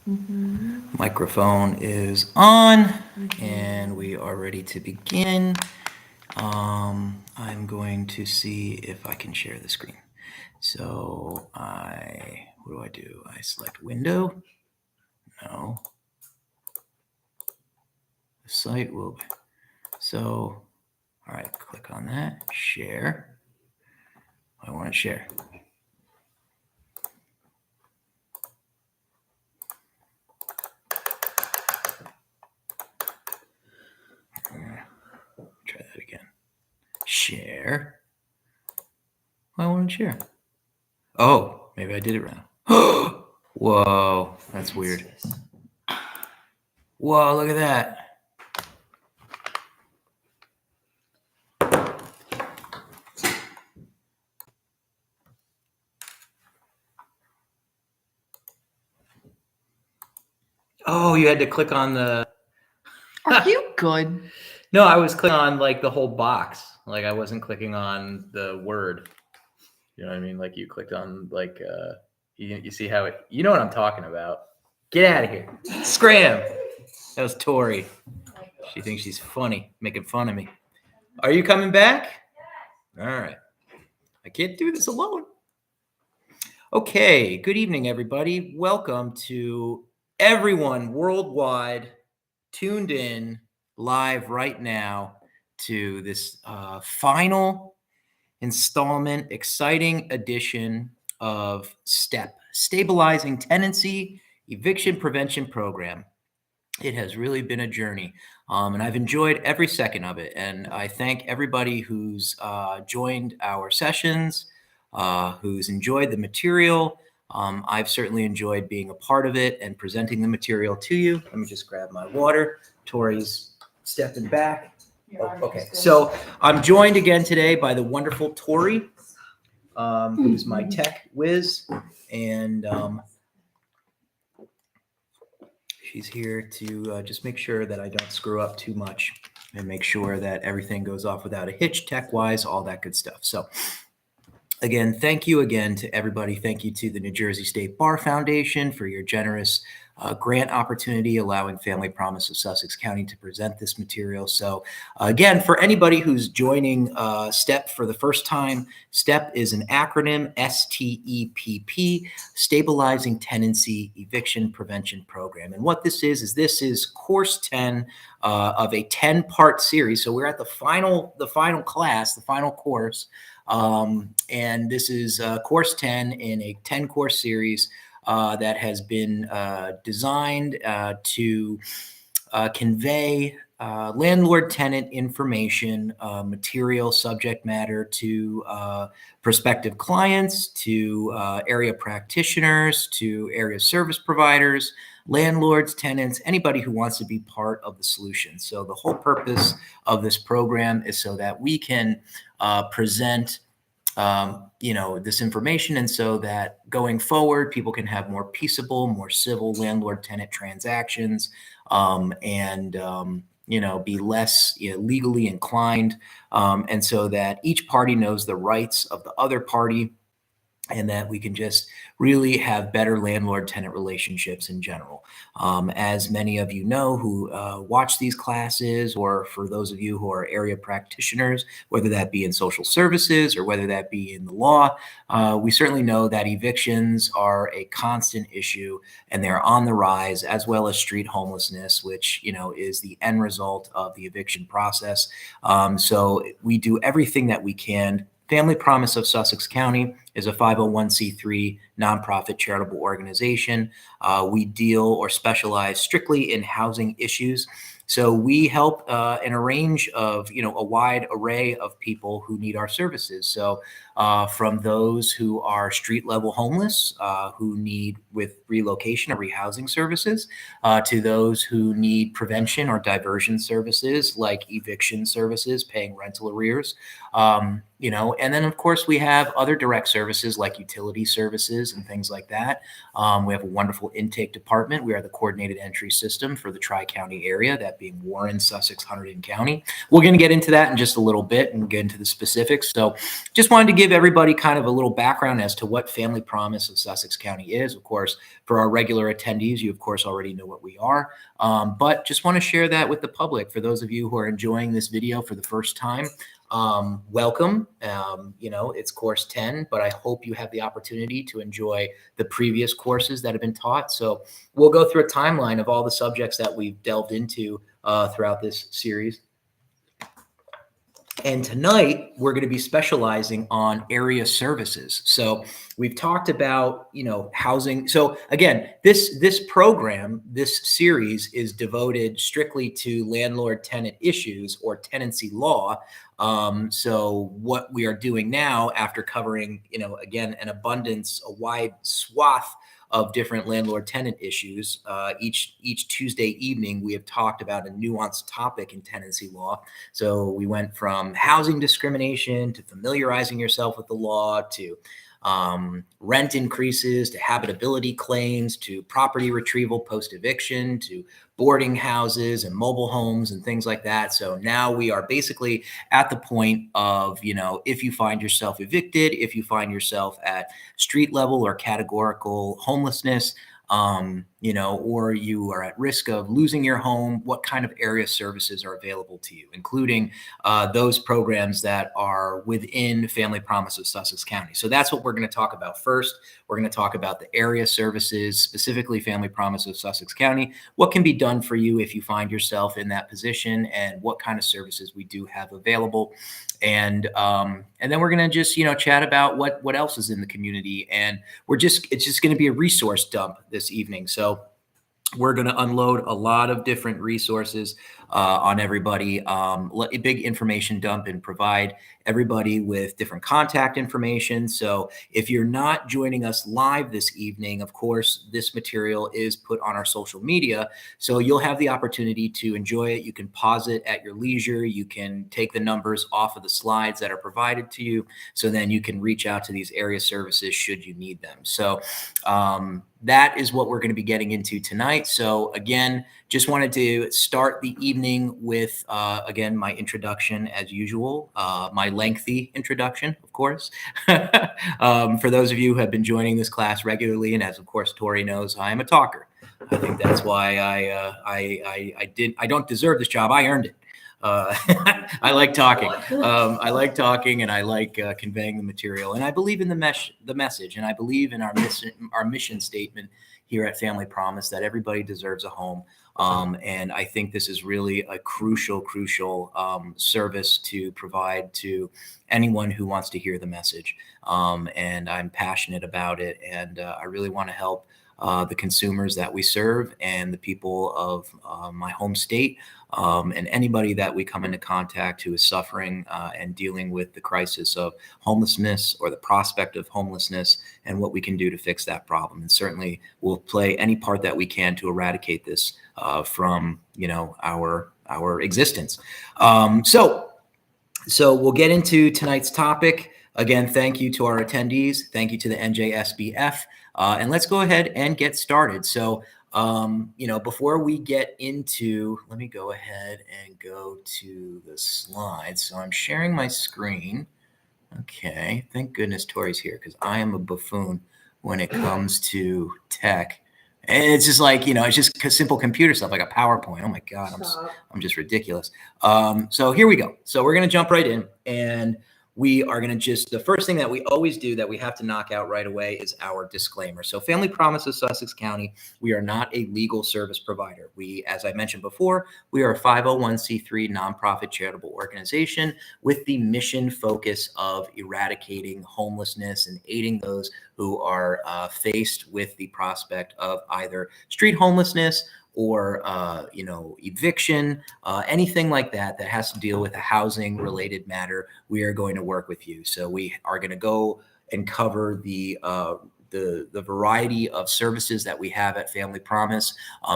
Microphone is on, and we are ready to begin. I'm going to see if I can share the screen. So what do? I select window. No. The site will. So, all right, click on that. Share. I want to share. Try that again. Share. I want to share. Oh, maybe I did it wrong. Whoa, that's weird. Whoa, look at that. Oh, you had to click on the... Are you good? No, I was clicking on like the whole box. Like I wasn't clicking on the word. You know what I mean? Like you clicked on like, you see how it, you know what I'm talking about. Get out of here. Scram. That was Tori. She thinks she's funny, making fun of me. Are you coming back? All right. I can't do this alone. Okay. Good evening, everybody. Welcome to everyone worldwide tuned in live right now to this final installment, exciting edition of STEPP, Stabilizing Tenancy Eviction Prevention Program. It has really been a journey, and I've enjoyed every second of it. And I thank everybody who's joined our sessions, who's enjoyed the material. I've certainly enjoyed being a part of it and presenting the material to you. Let me just grab my water. Tori's stepping back. Oh, okay, so I'm joined again today by the wonderful Tori, who's my tech whiz, and she's here to just make sure that I don't screw up too much and make sure that everything goes off without a hitch, tech-wise, all that good stuff. So again, thank you again to everybody. Thank you to the New Jersey State Bar Foundation for your generous grant opportunity, allowing Family Promise of Sussex County to present this material. So again, for anybody who's joining STEPP for the first time, STEPP is an acronym, STEPP, Stabilizing Tenancy Eviction Prevention Program. And what this is course 10 of a 10-part series. So we're at the final class, the final course. And this is course 10 in a 10-course series that has been designed to convey landlord-tenant information, material, subject matter to prospective clients, to area practitioners, to area service providers, landlords, tenants, anybody who wants to be part of the solution. So the whole purpose of this program is so that we can present this information, and so that going forward, people can have more peaceable, more civil landlord-tenant transactions, and be less legally inclined, and so that each party knows the rights of the other party, and that we can just really have better landlord-tenant relationships in general. As many of you know who watch these classes, or for those of you who are area practitioners, whether that be in social services or whether that be in the law, we certainly know that evictions are a constant issue, and they're on the rise, as well as street homelessness, which is the end result of the eviction process. So we do everything that we can. Family Promise of Sussex County is a 501c3 nonprofit charitable organization. We deal or specialize strictly in housing issues. So we help in a range of, a wide array of people who need our services. So from those who are street level homeless, who need with relocation or rehousing services, to those who need prevention or diversion services like eviction services, paying rental arrears, and then of course we have other direct services like utility services and things like that. We have a wonderful intake department. We are the coordinated entry system for the Tri-County area that being Warren, Sussex, Hunterdon County. We're going to get into that in just a little bit and get into the specifics. So just wanted to give everybody kind of a little background as to what Family Promise of Sussex County is. Of course, for our regular attendees, you of course already know what we are, but just want to share that with the public. For those of you who are enjoying this video for the first time, welcome. It's course 10, but I hope you have the opportunity to enjoy the previous courses that have been taught. So we'll go through a timeline of all the subjects that we've delved into throughout this series. And tonight we're going to be specializing on area services. So we've talked about, housing. So again, this program, this series is devoted strictly to landlord-tenant issues or tenancy law. So what we are doing now, after covering, again, a wide swath of different landlord-tenant issues. Each Tuesday evening, we have talked about a nuanced topic in tenancy law. So we went from housing discrimination to familiarizing yourself with the law to rent increases to habitability claims to property retrieval post-eviction to boarding houses and mobile homes and things like that. So now we are basically at the point of, if you find yourself evicted, if you find yourself at street level or categorical homelessness, or you are at risk of losing your home, what kind of area services are available to you, including those programs that are within Family Promise of Sussex County. So that's what we're going to talk about first. We're going to talk about the area services, specifically Family Promise of Sussex County, what can be done for you if you find yourself in that position, and what kind of services we do have available. And then we're going to just, chat about what else is in the community. And it's just going to be a resource dump this evening. So we're going to unload a lot of different resources on everybody, a big information dump, and provide everybody with different contact information. So if you're not joining us live this evening, of course, this material is put on our social media. So you'll have the opportunity to enjoy it. You can pause it at your leisure. You can take the numbers off of the slides that are provided to you. So then you can reach out to these area services should you need them. So that is what we're going to be getting into tonight. So again, just wanted to start the evening with, again, my introduction as usual, my lengthy introduction, of course. For those of you who have been joining this class regularly, and as of course Tori knows, I am a talker. I think that's why I don't deserve this job. I earned it. I like talking. I like talking, and I like conveying the material. And I believe in the message, and I believe in our mission statement here at Family Promise that everybody deserves a home. And I think this is really a crucial service to provide to anyone who wants to hear the message. And I'm passionate about it, and I really want to help the consumers that we serve and the people of my home state, and anybody that we come into contact who is suffering and dealing with the crisis of homelessness or the prospect of homelessness, and what we can do to fix that problem. And certainly we'll play any part that we can to eradicate this from our existence. So we'll get into tonight's topic. Again, thank you to our attendees. Thank you to the NJSBF. And let's go ahead and get started. So, before we get into, let me go ahead and go to the slides. So I'm sharing my screen. Okay. Thank goodness Tori's here, because I am a buffoon when it comes to tech. And it's just like, it's just simple computer stuff like a PowerPoint. Oh my God, I'm just ridiculous. So here we go. So we're going to jump right in, and we are going to the first thing that we always do that we have to knock out right away is our disclaimer. So Family Promise of Sussex County, we are not a legal service provider. We, as I mentioned before, we are a 501c3 nonprofit charitable organization with the mission focus of eradicating homelessness and aiding those who are faced with the prospect of either street homelessness or eviction, anything like that has to deal with a housing related matter. We are going to work with you. So we are going to go and cover the variety of services that we have at Family Promise.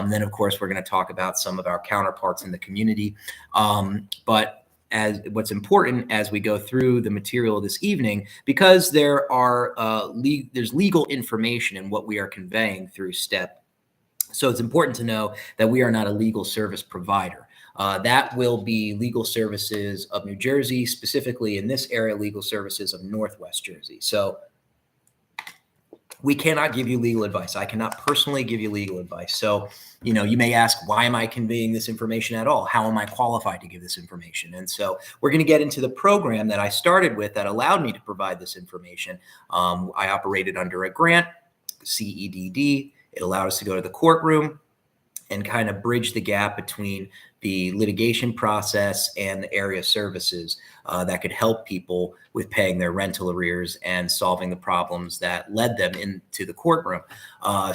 Then of course we're going to talk about some of our counterparts in the community. But as what's important as we go through the material this evening, because there's legal information in what we are conveying through STEPP. So it's important to know that we are not a legal service provider. That will be Legal Services of New Jersey, specifically in this area, Legal Services of Northwest Jersey. So we cannot give you legal advice. I cannot personally give you legal advice. So, you may ask, why am I conveying this information at all? How am I qualified to give this information? And so we're going to get into the program that I started with that allowed me to provide this information. I operated under a grant, CEDD. It allowed us to go to the courtroom and kind of bridge the gap between the litigation process and the area services that could help people with paying their rental arrears and solving the problems that led them into the courtroom.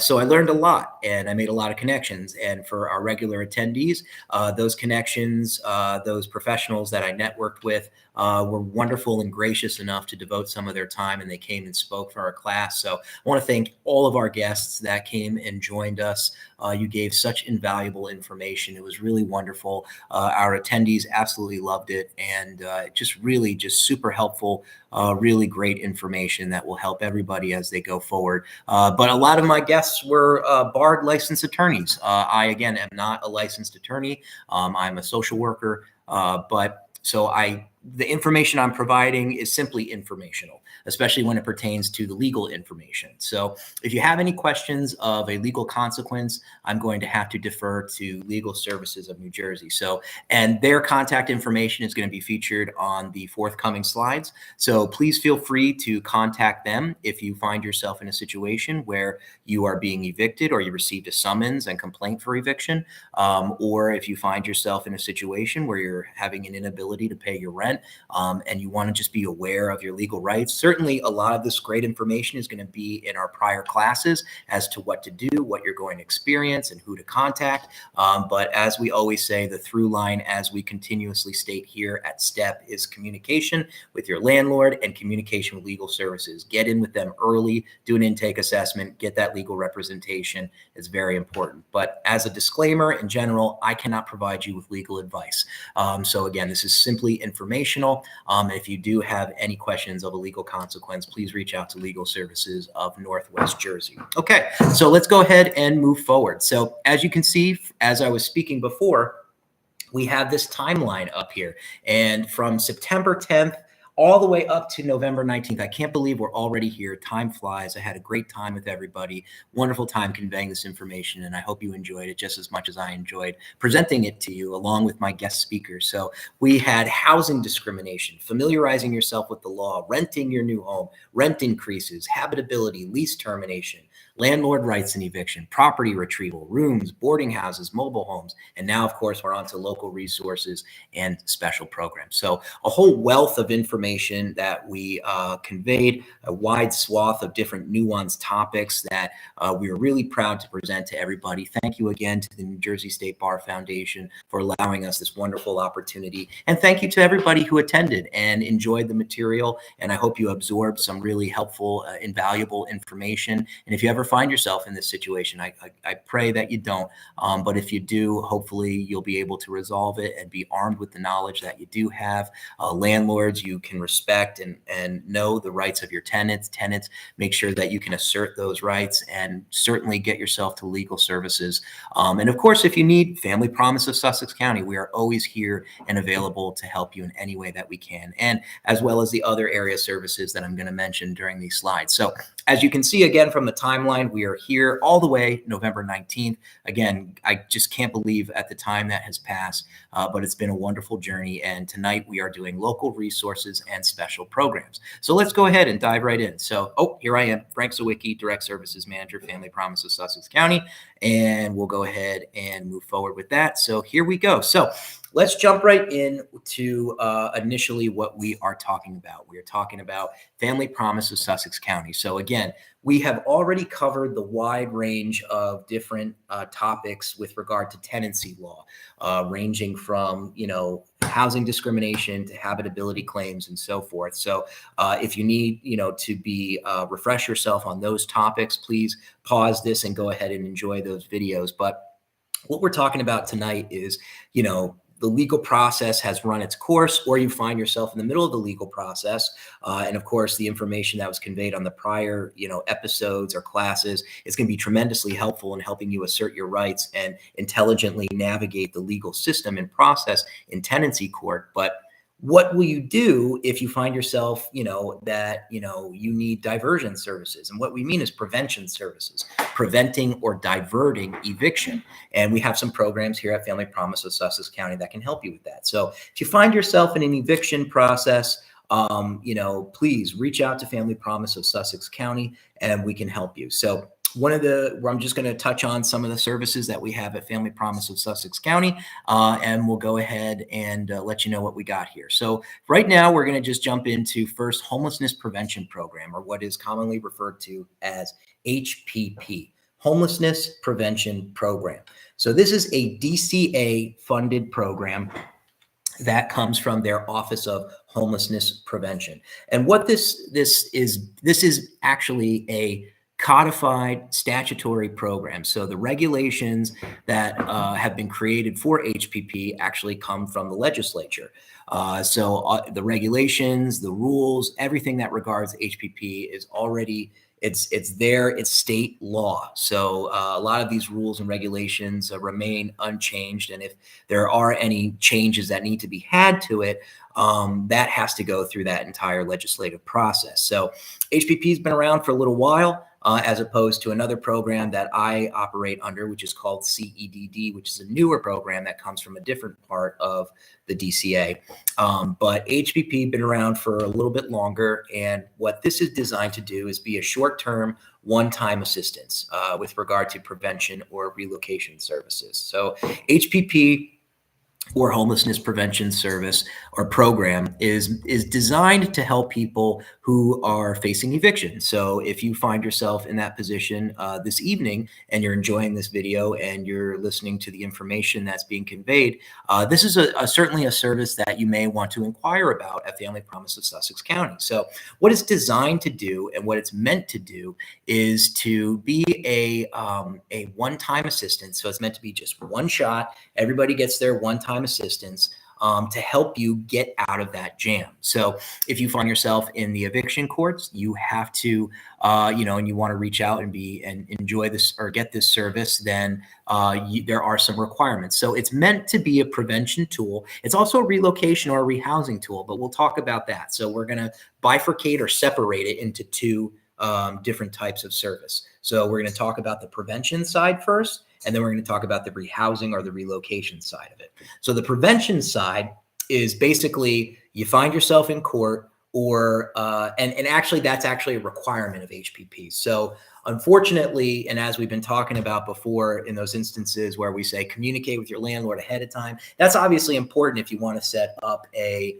So I learned a lot and I made a lot of connections. And for our regular attendees, those connections, those professionals that I networked with were wonderful and gracious enough to devote some of their time, and they came and spoke for our class. So I want to thank all of our guests that came and joined us. You gave such invaluable information. It was really wonderful. Our attendees absolutely loved it, and just super helpful, really great information that will help everybody as they go forward. But a lot of my guests were barred licensed attorneys. I, again, am not a licensed attorney. I'm a social worker, the information I'm providing is simply informational, especially when it pertains to the legal information. So if you have any questions of a legal consequence, I'm going to have to defer to Legal Services of New Jersey. And their contact information is going to be featured on the forthcoming slides. So please feel free to contact them if you find yourself in a situation where you are being evicted or you received a summons and complaint for eviction, or if you find yourself in a situation where you're having an inability to pay your rent, and you want to just be aware of your legal rights. Certainly, a lot of this great information is going to be in our prior classes as to what to do, what you're going to experience, and who to contact. But as we always say, the through line, as we continuously state here at STEPP, is communication with your landlord and communication with legal services. Get in with them early, do an intake assessment, get that legal representation. It's very important. But as a disclaimer, in general, I cannot provide you with legal advice. So again, this is simply informational. If you do have any questions of a legal consequence, please reach out to Legal Services of Northwest Jersey. Okay, so let's go ahead and move forward. So as you can see, as I was speaking before, we have this timeline up here. And from September 10th all the way up to November 19th. I can't believe we're already here. Time flies. I had a great time with everybody. Wonderful time conveying this information, and I hope you enjoyed it just as much as I enjoyed presenting it to you along with my guest speakers. So we had housing discrimination, familiarizing yourself with the law, renting your new home, rent increases, habitability, lease termination, landlord rights and eviction, property retrieval, rooms, boarding houses, mobile homes, and now, of course, we're on to local resources and special programs. So a whole wealth of information that we conveyed, a wide swath of different nuanced topics that we are really proud to present to everybody. Thank you again to the New Jersey State Bar Foundation for allowing us this wonderful opportunity. And thank you to everybody who attended and enjoyed the material. And I hope you absorbed some really helpful, invaluable information. And if you ever find yourself in this situation, I pray that you don't. But if you do, hopefully you'll be able to resolve it and be armed with the knowledge that you do have. Landlords, you can respect and know the rights of your tenants. Tenants, make sure that you can assert those rights and certainly get yourself to legal services. And of course, if you need Family Promise of Sussex County, we are always here and available to help you in any way that we can, and as well as the other area services that I'm going to mention during these slides. So as you can see again from the timeline, we are here all the way November 19th. Again, I just can't believe at the time that has passed, but it's been a wonderful journey. And tonight we are doing local resources and special programs. So let's go ahead and dive right in. So, here I am, Frank Sawicki, Direct Services Manager, Family Promise of Sussex County. And we'll go ahead and move forward with that. So here we go. So let's jump right in to initially what we are talking about. We are talking about Family Promise of Sussex County. So again, we have already covered the wide range of different topics with regard to tenancy law, ranging from, housing discrimination to habitability claims and so forth. So if you need, to be refresh yourself on those topics, please pause this and go ahead and enjoy those videos. But what we're talking about tonight is, the legal process has run its course, or you find yourself in the middle of the legal process. And of course, the information that was conveyed on the prior, episodes or classes is going to be tremendously helpful in helping you assert your rights and intelligently navigate the legal system and process in tenancy court. But what will you do if you find yourself, that, you need diversion services? And what we mean is prevention services, preventing or diverting eviction. And we have some programs here at Family Promise of Sussex County that can help you with that. So if you find yourself in an eviction process, please reach out to Family Promise of Sussex County and we can help you. So I'm just going to touch on some of the services that we have at Family Promise of Sussex County, and we'll go ahead and let you know what we got here. So right now, we're going to just jump into first homelessness prevention program, or what is commonly referred to as HPP, Homelessness Prevention Program. So this is a DCA funded program that comes from their Office of Homelessness Prevention. And what this is actually a codified statutory program. So the regulations that have been created for HPP actually come from the legislature. The regulations, the rules, everything that regards HPP is already it's there. It's state law. So a lot of these rules and regulations remain unchanged. And if there are any changes that need to be had to it, that has to go through that entire legislative process. So HPP has been around for a little while. As opposed to another program that I operate under, which is called CEDD, which is a newer program that comes from a different part of the DCA. But HPP been around for a little bit longer, and what this is designed to do is be a short-term, one-time assistance with regard to prevention or relocation services. So HPP, or homelessness prevention service or program, is designed to help people who are facing eviction. So if you find yourself in that position this evening and you're enjoying this video and you're listening to the information that's being conveyed, this is certainly a service that you may want to inquire about at Family Promise of Sussex County. So what it's designed to do and what it's meant to do is to be a one-time assistance. So it's meant to be just one shot. Everybody gets their one-time assistance to help you get out of that jam. So if you find yourself in the eviction courts, you have to, and you want to reach out and enjoy this or get this service, then there are some requirements. So it's meant to be a prevention tool. It's also a relocation or a rehousing tool, but we'll talk about that. So we're going to bifurcate or separate it into two different types of service. So we're going to talk about the prevention side first, and then we're going to talk about the rehousing or the relocation side of it. So the prevention side is basically you find yourself in court, or and actually that's actually a requirement of HPP. So unfortunately, and as we've been talking about before, in those instances where we say communicate with your landlord ahead of time, that's obviously important if you want to set up a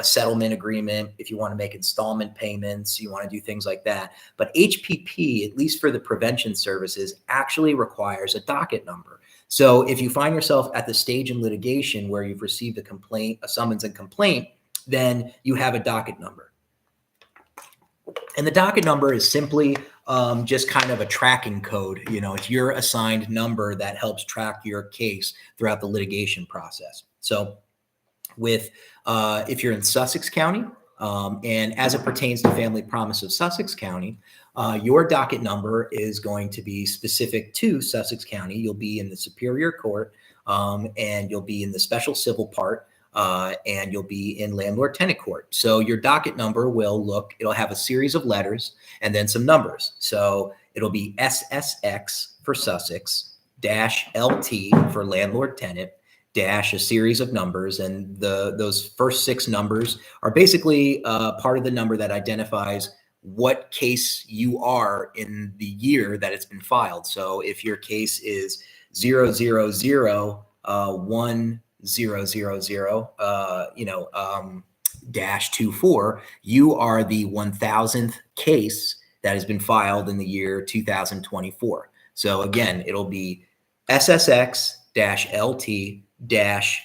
settlement agreement, if you want to make installment payments, you want to do things like that. But HPP, at least for the prevention services, actually requires a docket number. So if you find yourself at the stage in litigation where you've received a complaint, a summons and complaint, then you have a docket number. And the docket number is simply just kind of a tracking code. It's your assigned number that helps track your case throughout the litigation process. So if you're in Sussex County, and as it pertains to Family Promise of Sussex County, your docket number is going to be specific to Sussex County. You'll be in the Superior Court, and you'll be in the Special Civil Part, and you'll be in Landlord-Tenant Court. So your docket number it'll have a series of letters and then some numbers. So it'll be SSX for Sussex, -LT for Landlord-Tenant, dash a series of numbers, and those first 6 numbers are basically part of the number that identifies what case you are in the year that it's been filed. So if your case is 0001000 -24, you are the 1000th case that has been filed in the year 2024. So again, it'll be SSX-LT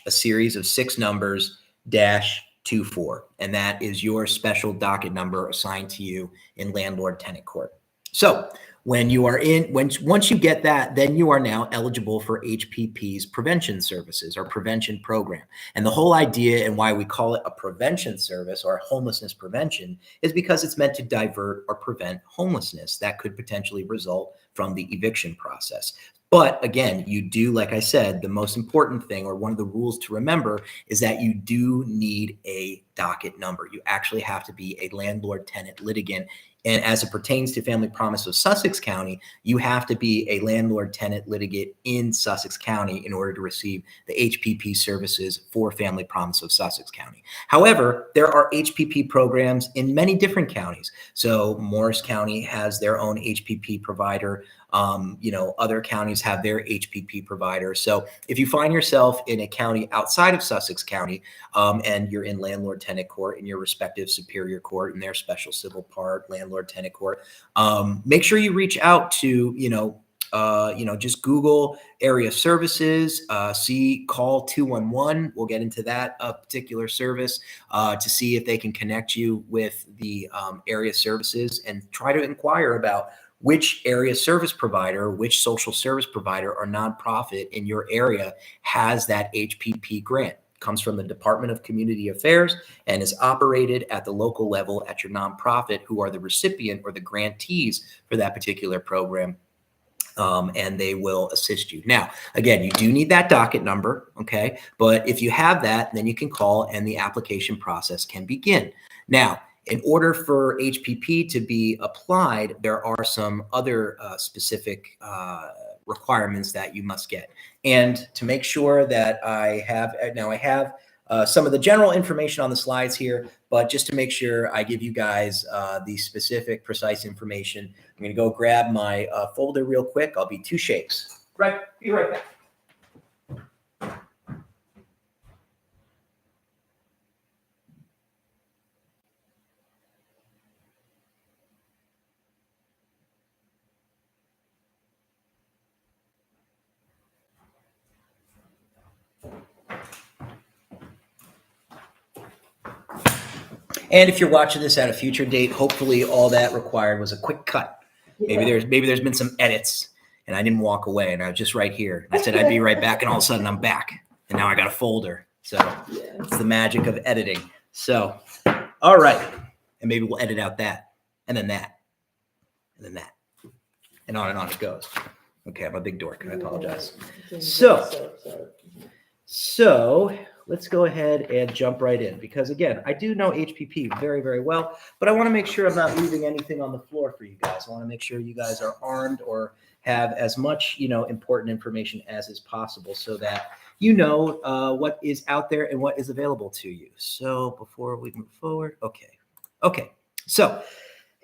a series of 6 numbers -24, and that is your special docket number assigned to you in Landlord-Tenant Court. So When you are once you get that, then you are now eligible for HPP's prevention services or prevention program. And the whole idea and why we call it a prevention service or homelessness prevention is because it's meant to divert or prevent homelessness that could potentially result from the eviction process. But again, you do, like I said, the most important thing or one of the rules to remember is that you do need a docket number. You actually have to be a landlord-tenant litigant. And as it pertains to Family Promise of Sussex County, you have to be a landlord-tenant litigant in Sussex County in order to receive the HPP services for Family Promise of Sussex County. However, there are HPP programs in many different counties. So Morris County has their own HPP provider. Other counties have their HPP provider. So if you find yourself in a county outside of Sussex County and you're in landlord-tenant court in your respective superior court in their special civil part, landlord-tenant court, make sure you reach out to, just Google area services, call 211. We'll get into that particular service to see if they can connect you with the area services and try to inquire about which area service provider, which social service provider or nonprofit in your area has that HPP grant. Comes from the Department of Community Affairs and is operated at the local level at your nonprofit who are the recipient or the grantees for that particular program. And they will assist you. Now, again, you do need that docket number, okay? But if you have that, then you can call and the application process can begin. Now, in order for HPP to be applied, there are some other specific requirements that you must get. And to make sure that I have some of the general information on the slides here, but just to make sure I give you guys the specific, precise information, I'm going to go grab my folder real quick. I'll be two shakes. Right, be right back. And if you're watching this at a future date, hopefully all that required was a quick cut. Maybe there's been some edits and I didn't walk away and I was just right here. I said I'd be right back and all of a sudden I'm back and now I got a folder. So it's the magic of editing. So, all right. And maybe we'll edit out that and then that and then that and on it goes. Okay, I'm a big dork. I apologize. So let's go ahead and jump right in because again, I do know HPP very, very well, but I want to make sure I'm not leaving anything on the floor for you guys. I want to make sure you guys are armed or have as much, important information as is possible so that you know what is out there and what is available to you. So before we move forward, okay. So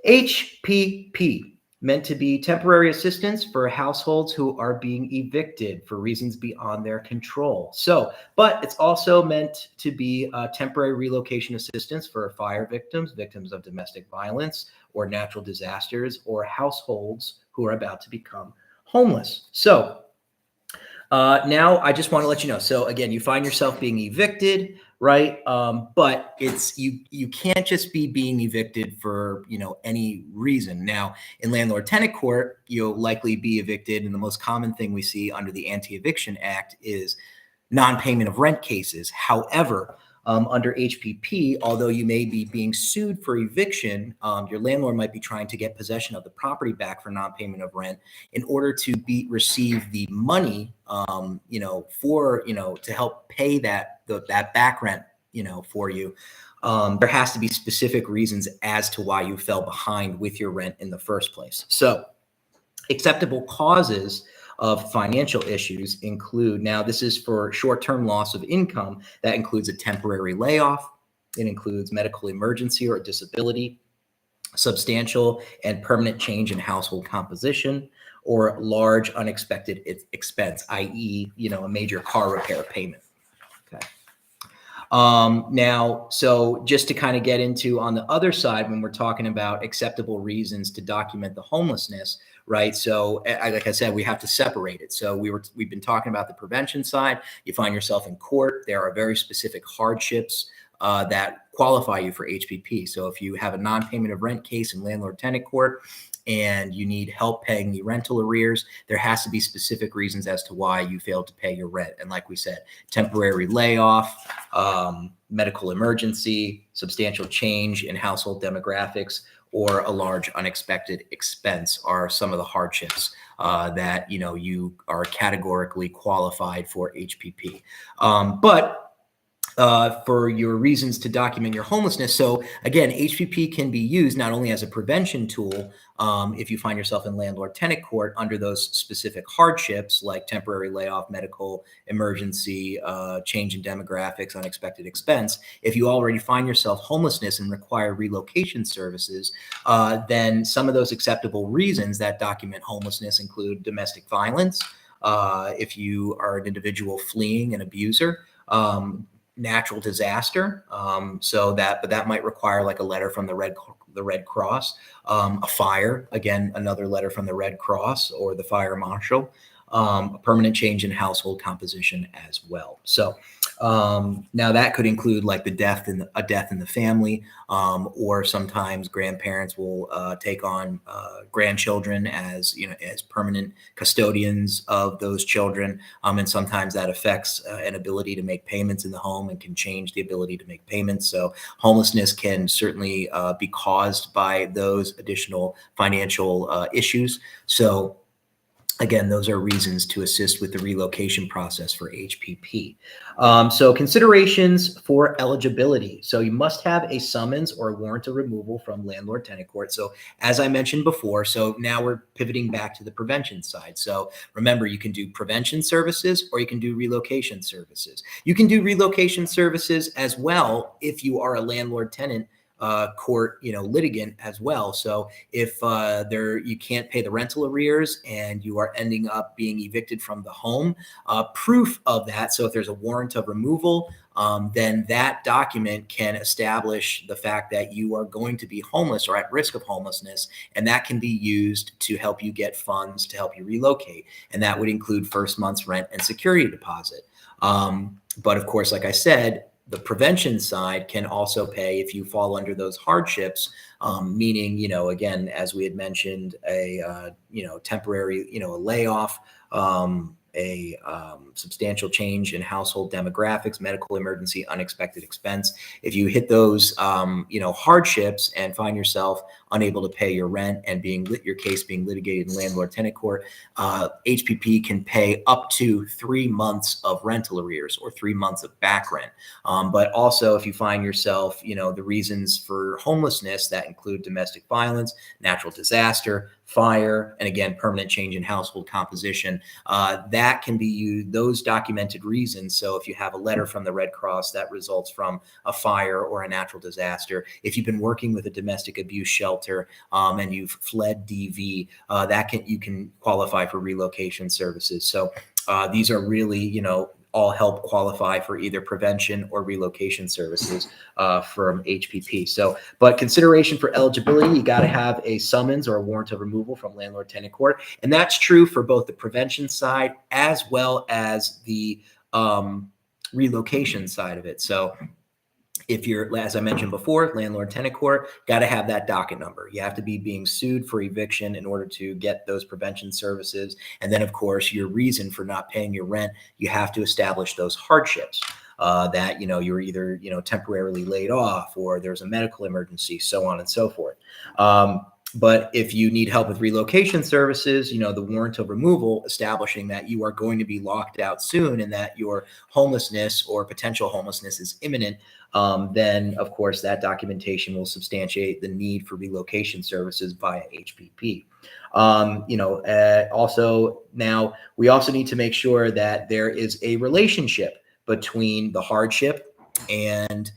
HPP. Meant to be temporary assistance for households who are being evicted for reasons beyond their control. But it's also meant to be temporary relocation assistance for fire victims, victims of domestic violence or natural disasters, or households who are about to become homeless. So now I just want to let you know. So again, you find yourself being evicted, right? But it's you can't just be being evicted for any reason. Now in landlord-tenant court, you'll likely be evicted, and the most common thing we see under the Anti-Eviction Act is non-payment of rent cases. However, under HPP, although you may be being sued for eviction, your landlord might be trying to get possession of the property back for non-payment of rent in order to receive the money, to help pay that back rent, for you. There has to be specific reasons as to why you fell behind with your rent in the first place. So acceptable causes of financial issues include, now this is for short-term loss of income, that includes a temporary layoff, it includes medical emergency or disability, substantial and permanent change in household composition, or large unexpected expense, i.e., a major car repair payment. Okay. Now, so just to kind of get into on the other side, when we're talking about acceptable reasons to document the homelessness, right? So like I said, we have to separate it. So we've been talking about the prevention side. You find yourself in court. There are very specific hardships that qualify you for HPP. So if you have a non-payment of rent case in landlord-tenant court, and you need help paying the rental arrears, there has to be specific reasons as to why you failed to pay your rent. And like we said, temporary layoff, medical emergency, substantial change in household demographics, or a large unexpected expense are some of the hardships that you are categorically qualified for HPP. But for your reasons to document your homelessness. So again, HPP can be used not only as a prevention tool if you find yourself in landlord-tenant court under those specific hardships like temporary layoff, medical emergency, change in demographics, unexpected expense. If you already find yourself homelessness and require relocation services, then some of those acceptable reasons that document homelessness include domestic violence, if you are an individual fleeing an abuser, natural disaster. But that might require like a letter from the Red Cross, a fire, again, another letter from the Red Cross or the fire marshal, a permanent change in household composition as well. So now that could include like a death in the family, or sometimes grandparents will take on grandchildren as permanent custodians of those children, and sometimes that affects an ability to make payments in the home and can change the ability to make payments. So homelessness can certainly be caused by those additional financial issues. So again, those are reasons to assist with the relocation process for HPP. So considerations for eligibility. So you must have a summons or a warrant of removal from landlord-tenant court. So as I mentioned before, so now we're pivoting back to the prevention side. So remember, you can do prevention services or you can do relocation services. You can do relocation services as well if you are a landlord-tenant court, litigant as well. So if you can't pay the rental arrears and you are ending up being evicted from the home, proof of that. So if there's a warrant of removal, then that document can establish the fact that you are going to be homeless or at risk of homelessness, and that can be used to help you get funds to help you relocate. And that would include first month's rent and security deposit. But of course, like I said, the prevention side can also pay if you fall under those hardships, meaning, again, as we had mentioned, a temporary, a layoff, a substantial change in household demographics, medical emergency, unexpected expense. If you hit those, hardships and find yourself unable to pay your rent and your case being litigated in landlord-tenant court, HPP can pay up to 3 months of rental arrears or 3 months of back rent. But also, if you find yourself, the reasons for homelessness that include domestic violence, natural disaster, fire, and again, permanent change in household composition, that can be used, those documented reasons. So if you have a letter from the Red Cross that results from a fire or a natural disaster, if you've been working with a domestic abuse shelter and you've fled DV, you can qualify for relocation services. So these are really, all help qualify for either prevention or relocation services from HPP. So, but consideration for eligibility, you got to have a summons or a warrant of removal from landlord-tenant court. And that's true for both the prevention side as well as the relocation side of it. So if you're, as I mentioned before, landlord-tenant court, got to have that docket number. You have to be being sued for eviction in order to get those prevention services. And then, of course, your reason for not paying your rent, you have to establish those hardships. That you're either temporarily laid off or there's a medical emergency, so on and so forth. But if you need help with relocation services, the warrant of removal establishing that you are going to be locked out soon and that your homelessness or potential homelessness is imminent, then of course that documentation will substantiate the need for relocation services via HPP. Also now we also need to make sure that there is a relationship between the hardship and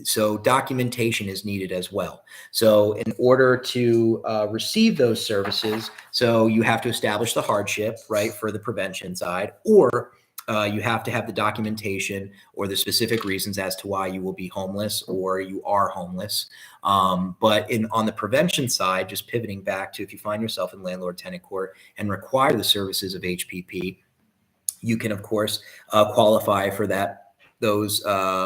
so documentation is needed as well. So in order to receive those services, so you have to establish the hardship, right, for the prevention side, or you have to have the documentation or the specific reasons as to why you will be homeless or you are homeless. But on the prevention side, just pivoting back to if you find yourself in landlord-tenant court and require the services of HPP, you can, of course, qualify for that those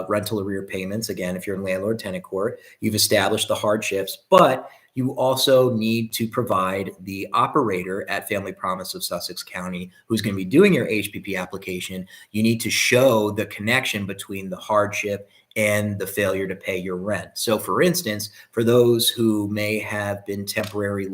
rental arrear payments. Again, if you're in landlord-tenant court, you've established the hardships, but you also need to provide the operator at Family Promise of Sussex County, who's going to be doing your HPP application. You need to show the connection between the hardship and the failure to pay your rent. So for instance, for those who may have been temporarily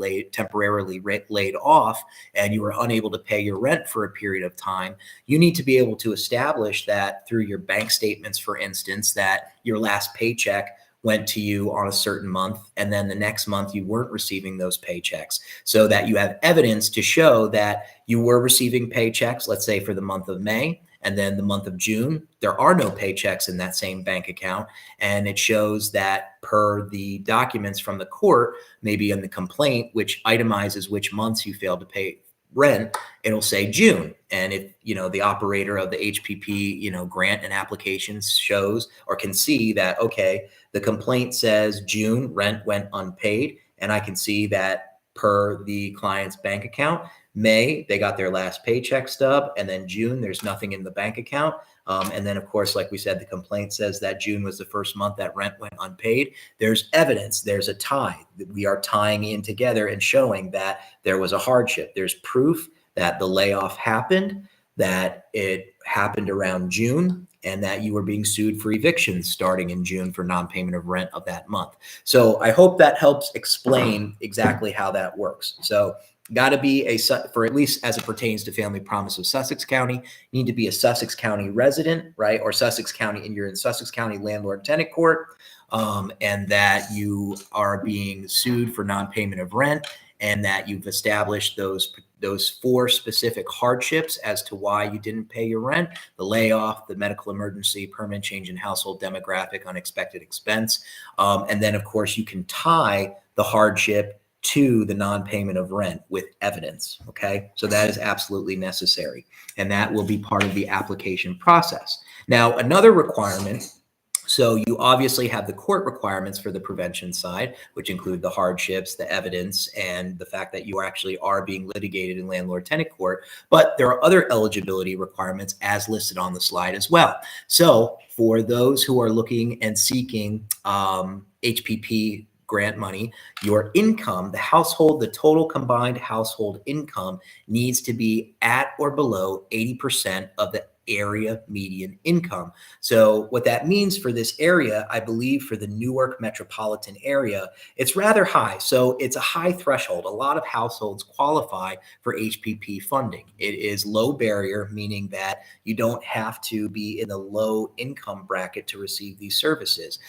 laid off and you were unable to pay your rent for a period of time, you need to be able to establish that through your bank statements, for instance, that your last paycheck went to you on a certain month, and then the next month you weren't receiving those paychecks, so that you have evidence to show that you were receiving paychecks, let's say for the month of May, and then the month of June, there are no paychecks in that same bank account. And it shows that per the documents from the court, maybe in the complaint, which itemizes which months you failed to pay rent, it'll say June. And if, the operator of the HPP, grant and applications shows or can see that, okay, the complaint says June rent went unpaid. And I can see that per the client's bank account. May, they got their last paycheck stub. And then June, there's nothing in the bank account. And then, of course, like we said, the complaint says that June was the first month that rent went unpaid. There's evidence. There's a tie. We are tying in together and showing that there was a hardship. There's proof that the layoff happened, that it happened around June, and that you were being sued for evictions starting in June for non-payment of rent of that month. So I hope that helps explain exactly how that works. So got to be for at least as it pertains to Family Promise of Sussex County, you need to be a Sussex County resident, right? Or Sussex County, and you're in Sussex County landlord-tenant court, and that you are being sued for non-payment of rent, and that you've established those 4 specific hardships as to why you didn't pay your rent: the layoff, the medical emergency, permanent change in household demographic, unexpected expense. And then, of course, you can tie the hardship to the non-payment of rent with evidence. Okay, so that is absolutely necessary, and that will be part of the application process. Now, another requirement. So you obviously have the court requirements for the prevention side, which include the hardships, the evidence, and the fact that you actually are being litigated in landlord-tenant court. But there are other eligibility requirements as listed on the slide as well. So for those who are looking and seeking HPP grant money, your income, the total combined household income needs to be at or below 80% of the area median income. So what that means for this area, I believe for the Newark metropolitan area, it's rather high. So it's a high threshold. A lot of households qualify for HPP funding. It is low barrier, meaning that you don't have to be in the low income bracket to receive these services.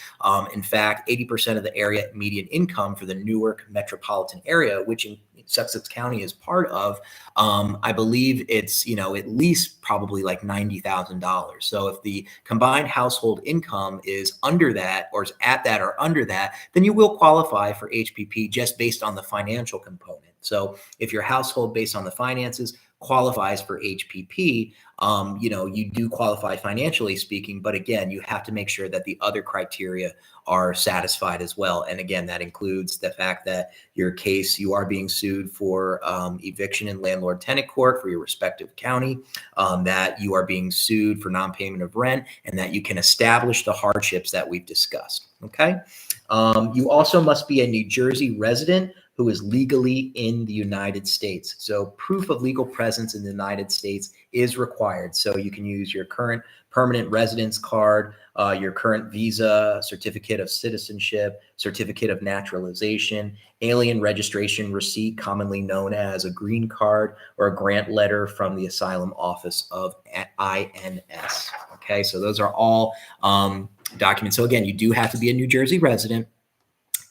In fact, 80% of the area median income for the Newark metropolitan area, which in Sussex County is part of, I believe it's, at least probably like $90,000. So if the combined household income is under that, or is at that or under that, then you will qualify for HPP just based on the financial component. So if your household based on the finances qualifies for HPP, you do qualify financially speaking, but again, you have to make sure that the other criteria are satisfied as well. And again, that includes the fact that you are being sued for eviction in landlord-tenant court for your respective county, that you are being sued for non-payment of rent, and that you can establish the hardships that we've discussed. Okay. You also must be a New Jersey resident who is legally in the United States. So proof of legal presence in the United States is required. So you can use your current permanent residence card, your current visa, certificate of citizenship, certificate of naturalization, alien registration receipt, commonly known as a green card, or a grant letter from the asylum office of INS. Okay, so those are all documents. So again, you do have to be a New Jersey resident,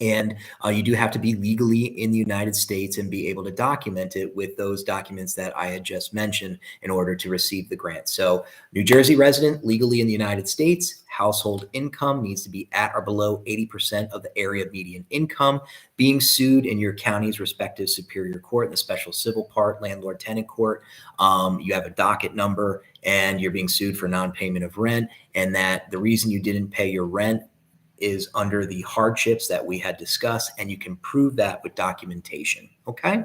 and you do have to be legally in the United States and be able to document it with those documents that I had just mentioned in order to receive the grant. So New Jersey resident, legally in the United States, household income needs to be at or below 80% of the area median income, being sued in your county's respective superior court, the special civil part, landlord-tenant court. You have a docket number and you're being sued for non-payment of rent, and that the reason you didn't pay your rent is under the hardships that we had discussed, and you can prove that with documentation. Okay.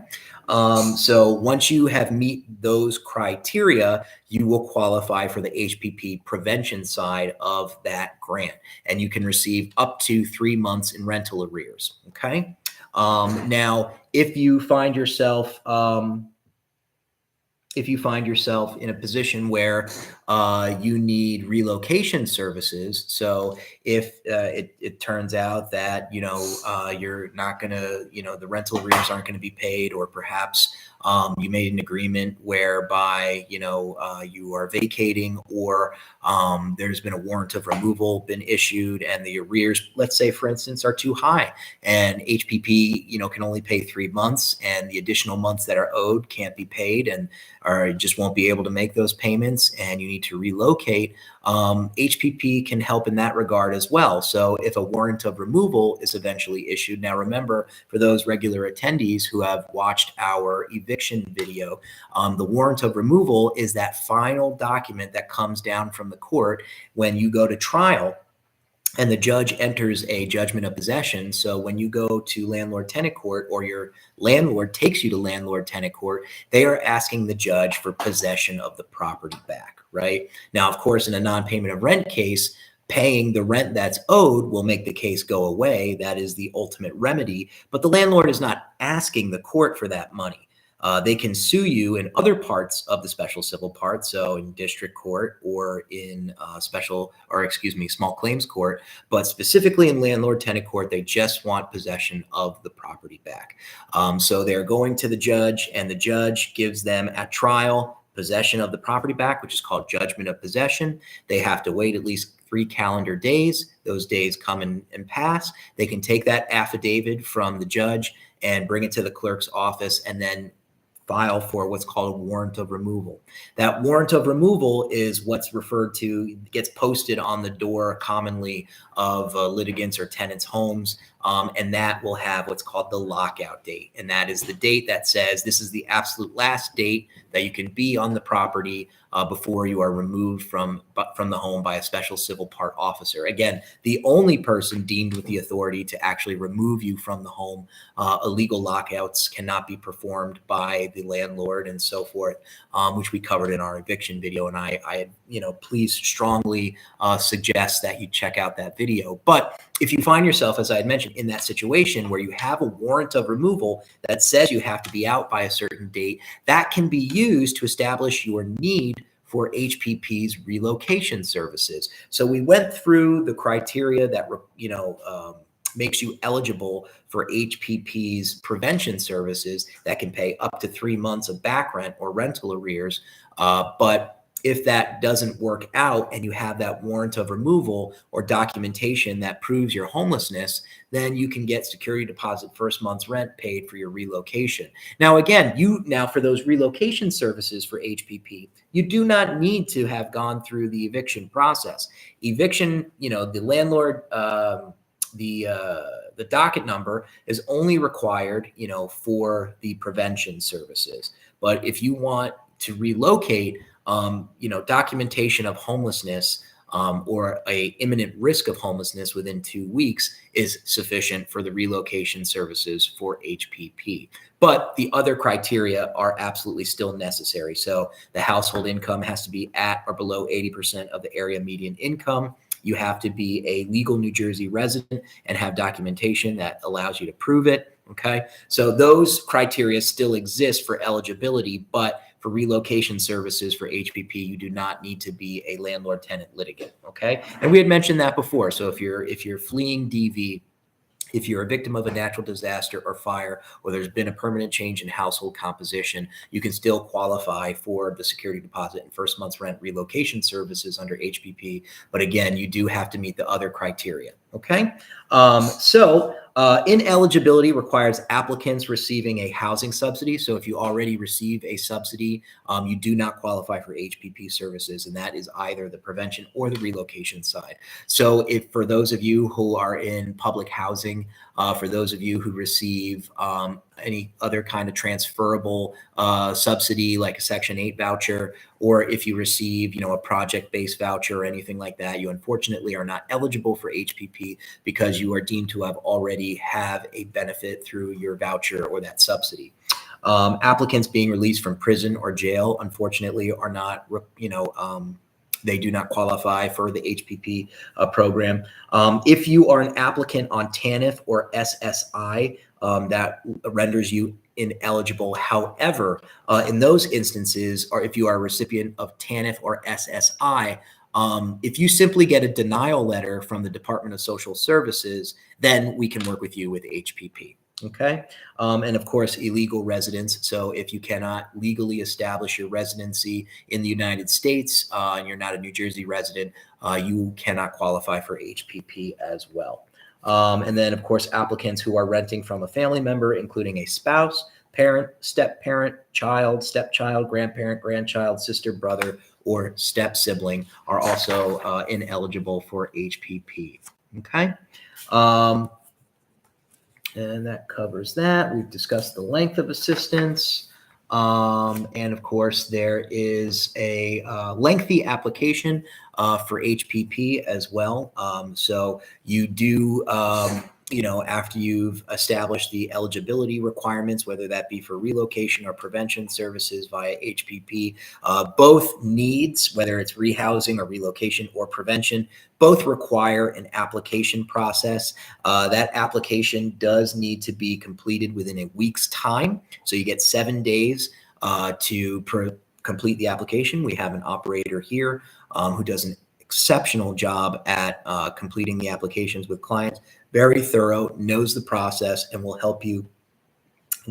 So once you have meet those criteria, you will qualify for the HPP prevention side of that grant, and you can receive up to 3 months in rental arrears. Okay. Now, if you find yourself in a position where you need relocation services, so if it turns out that you're not going to, the rental arrears aren't going to be paid, or perhaps you made an agreement whereby you are vacating, or there's been a warrant of removal been issued, and the arrears, let's say for instance, are too high, and HPP can only pay 3 months, and the additional months that are owed can't be paid, and or just won't be able to make those payments, and you need to relocate, HPP can help in that regard as well. So if a warrant of removal is eventually issued, now remember, for those regular attendees who have watched our eviction video, the warrant of removal is that final document that comes down from the court when you go to trial and the judge enters a judgment of possession. So when you go to landlord-tenant court, or your landlord takes you to landlord-tenant court, they are asking the judge for possession of the property back, right? Now, of course, in a non-payment of rent case, paying the rent that's owed will make the case go away. That is the ultimate remedy. But the landlord is not asking the court for that money. They can sue you in other parts of the special civil part, so in district court or in small claims court, but specifically in landlord-tenant court, they just want possession of the property back. So they're going to the judge, and the judge gives them at trial possession of the property back, which is called judgment of possession. They have to wait at least 3 calendar days. Those days come and pass. They can take that affidavit from the judge and bring it to the clerk's office, and then file for what's called a warrant of removal. That warrant of removal is what's referred to, gets posted on the door commonly of litigants or tenants' homes, and that will have what's called the lockout date. And that is the date that says this is the absolute last date that you can be on the property before you are removed from the home by a special civil part officer. Again, the only person deemed with the authority to actually remove you from the home. Illegal lockouts cannot be performed by the landlord and so forth, which we covered in our eviction video. And I please strongly suggest that you check out that video. But if you find yourself, as I had mentioned, in that situation where you have a warrant of removal that says you have to be out by a certain date, that can be used to establish your need for HPP's relocation services. So we went through the criteria that makes you eligible for HPP's prevention services that can pay up to 3 months of back rent or rental arrears. But if that doesn't work out and you have that warrant of removal or documentation that proves your homelessness, then you can get security deposit first month's rent paid for your relocation. Now, again, for those relocation services for HPP, you do not need to have gone through the eviction process. Eviction, the landlord, the docket number is only required, for the prevention services. But if you want to relocate, documentation of homelessness or a imminent risk of homelessness within 2 weeks is sufficient for the relocation services for HPP. But the other criteria are absolutely still necessary. So the household income has to be at or below 80% of the area median income. You have to be a legal New Jersey resident and have documentation that allows you to prove it. Okay. So those criteria still exist for eligibility, but for relocation services for HPP, you do not need to be a landlord-tenant litigant. Okay. And we had mentioned that before. So if you're fleeing DV, if you're a victim of a natural disaster or fire, or there's been a permanent change in household composition, you can still qualify for the security deposit and first month's rent relocation services under HPP. But again, you do have to meet the other criteria. Okay. Ineligibility requires applicants receiving a housing subsidy. So if you already receive a subsidy, you do not qualify for HPP services, and that is either the prevention or the relocation side. So if for those of you who are in public housing, for those of you who receive any other kind of transferable subsidy like a Section 8 voucher, or if you receive, a project-based voucher or anything like that, you unfortunately are not eligible for HPP because you are deemed to have already have a benefit through your voucher or that subsidy. Applicants being released from prison or jail, unfortunately, are not, they do not qualify for the HPP program. If you are an applicant on TANF or SSI, that renders you ineligible. However, in those instances, or if you are a recipient of TANF or SSI, if you simply get a denial letter from the Department of Social Services, then we can work with you with HPP. Okay. And of course, illegal residents. So if you cannot legally establish your residency in the United States and you're not a New Jersey resident, you cannot qualify for HPP as well. And then, of course, applicants who are renting from a family member, including a spouse, parent, step-parent, child, stepchild, grandparent, grandchild, sister, brother, or step-sibling, are also ineligible for HPP. Okay. And that covers that. We've discussed the length of assistance. And of course, there is a lengthy application for HPP as well. So you do, after you've established the eligibility requirements, whether that be for relocation or prevention services via HPP, both needs, whether it's rehousing or relocation or prevention, both require an application process. That application does need to be completed within a week's time. So you get 7 days to complete the application. We have an operator here who does an exceptional job at completing the applications with clients. Very thorough, knows the process, and will help you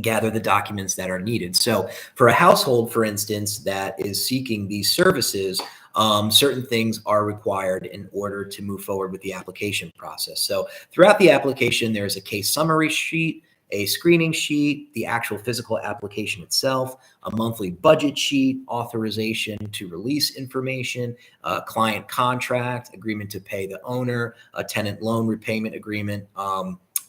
gather the documents that are needed. So for a household, for instance, that is seeking these services, certain things are required in order to move forward with the application process. So throughout the application, there's a case summary sheet, a screening sheet, the actual physical application itself, a monthly budget sheet, authorization to release information, client contract, agreement to pay the owner, a tenant loan repayment agreement.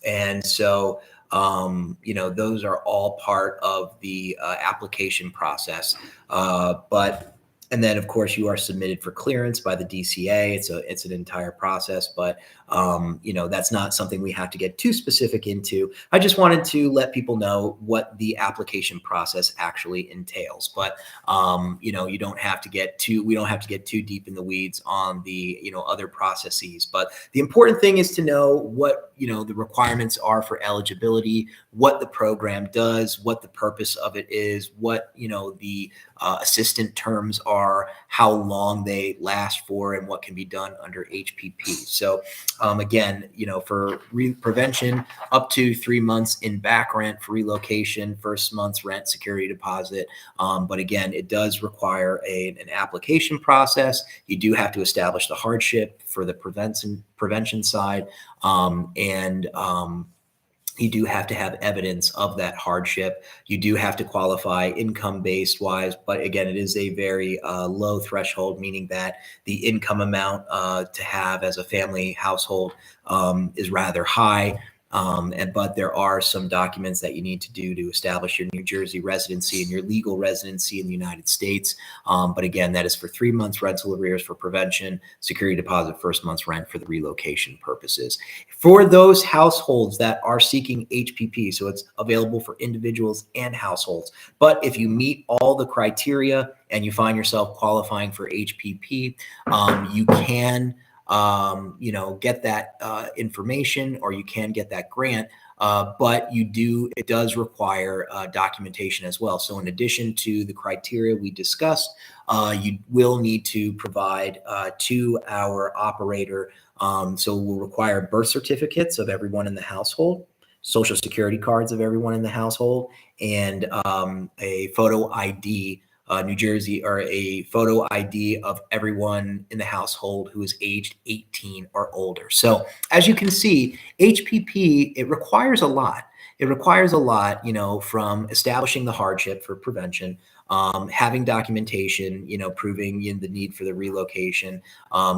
And so those are all part of the application process. And then, of course, you are submitted for clearance by the DCA. It's an entire process, but that's not something we have to get too specific into. I just wanted to let people know what the application process actually entails. But you don't have to get too. We don't have to get too deep in the weeds on the other processes. But the important thing is to know what the requirements are for eligibility, what the program does, what the purpose of it is, what the assistant terms are, how long they last for, and what can be done under HPP. So again, for prevention, up to 3 months in back rent, for relocation, first month's rent, security deposit. But again, it does require an application process. You do have to establish the hardship for the prevention side. You do have to have evidence of that hardship. You do have to qualify income-based wise, but again, it is a very low threshold, meaning that the income amount to have as a family household is rather high. But there are some documents that you need to do to establish your New Jersey residency and your legal residency in the United States. But again, that is for 3 months rental arrears for prevention, security deposit, first month's rent for the relocation purposes. For those households that are seeking HPP, so it's available for individuals and households. But if you meet all the criteria and you find yourself qualifying for HPP, you can get that information, or you can get that grant, but it does require documentation as well. So in addition to the criteria we discussed, you will need to provide to our operator. So we'll require birth certificates of everyone in the household, social security cards of everyone in the household, and a photo ID, New Jersey, or a photo ID of everyone in the household who is aged 18 or older. So as you can see, HPP, it requires a lot. It requires a lot, from establishing the hardship for prevention, having documentation, proving the need for the relocation,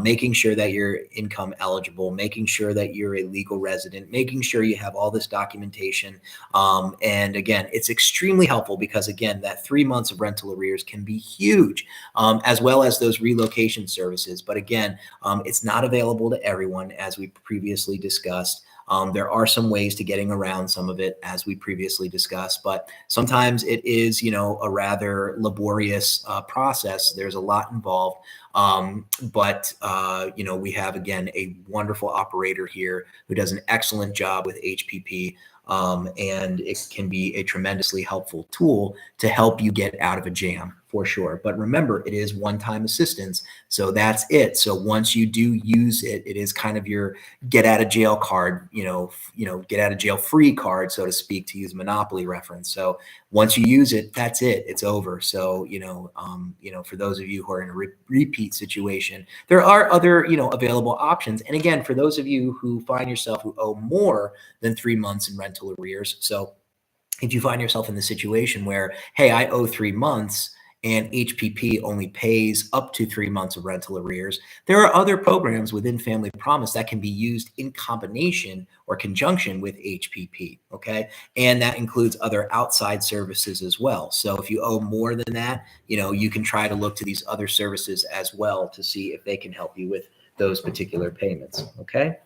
making sure that you're income eligible, making sure that you're a legal resident, making sure you have all this documentation. And again, it's extremely helpful because again, that 3 months of rental arrears can be huge, as well as those relocation services. But again, it's not available to everyone, as we previously discussed. There are some ways to getting around some of it, as we previously discussed, but sometimes it is, a rather laborious process. There's a lot involved. But we have, again, a wonderful operator here who does an excellent job with HPP. And it can be a tremendously helpful tool to help you get out of a jam, for sure. But remember, it is one-time assistance. So that's it. So once you do use it, it is kind of your get out of jail card, get out of jail free card, so to speak, to use Monopoly reference. So once you use it, that's it. It's over. So, for those of you who are in a repeat situation, there are other, available options. And again, for those of you who find yourself who owe more than 3 months in rental arrears. So if you find yourself in the situation where, hey, I owe 3 months and HPP only pays up to 3 months of rental arrears, there are other programs within Family Promise that can be used in combination or conjunction with HPP, okay? And that includes other outside services as well. So if you owe more than that, you can try to look to these other services as well to see if they can help you with those particular payments, okay?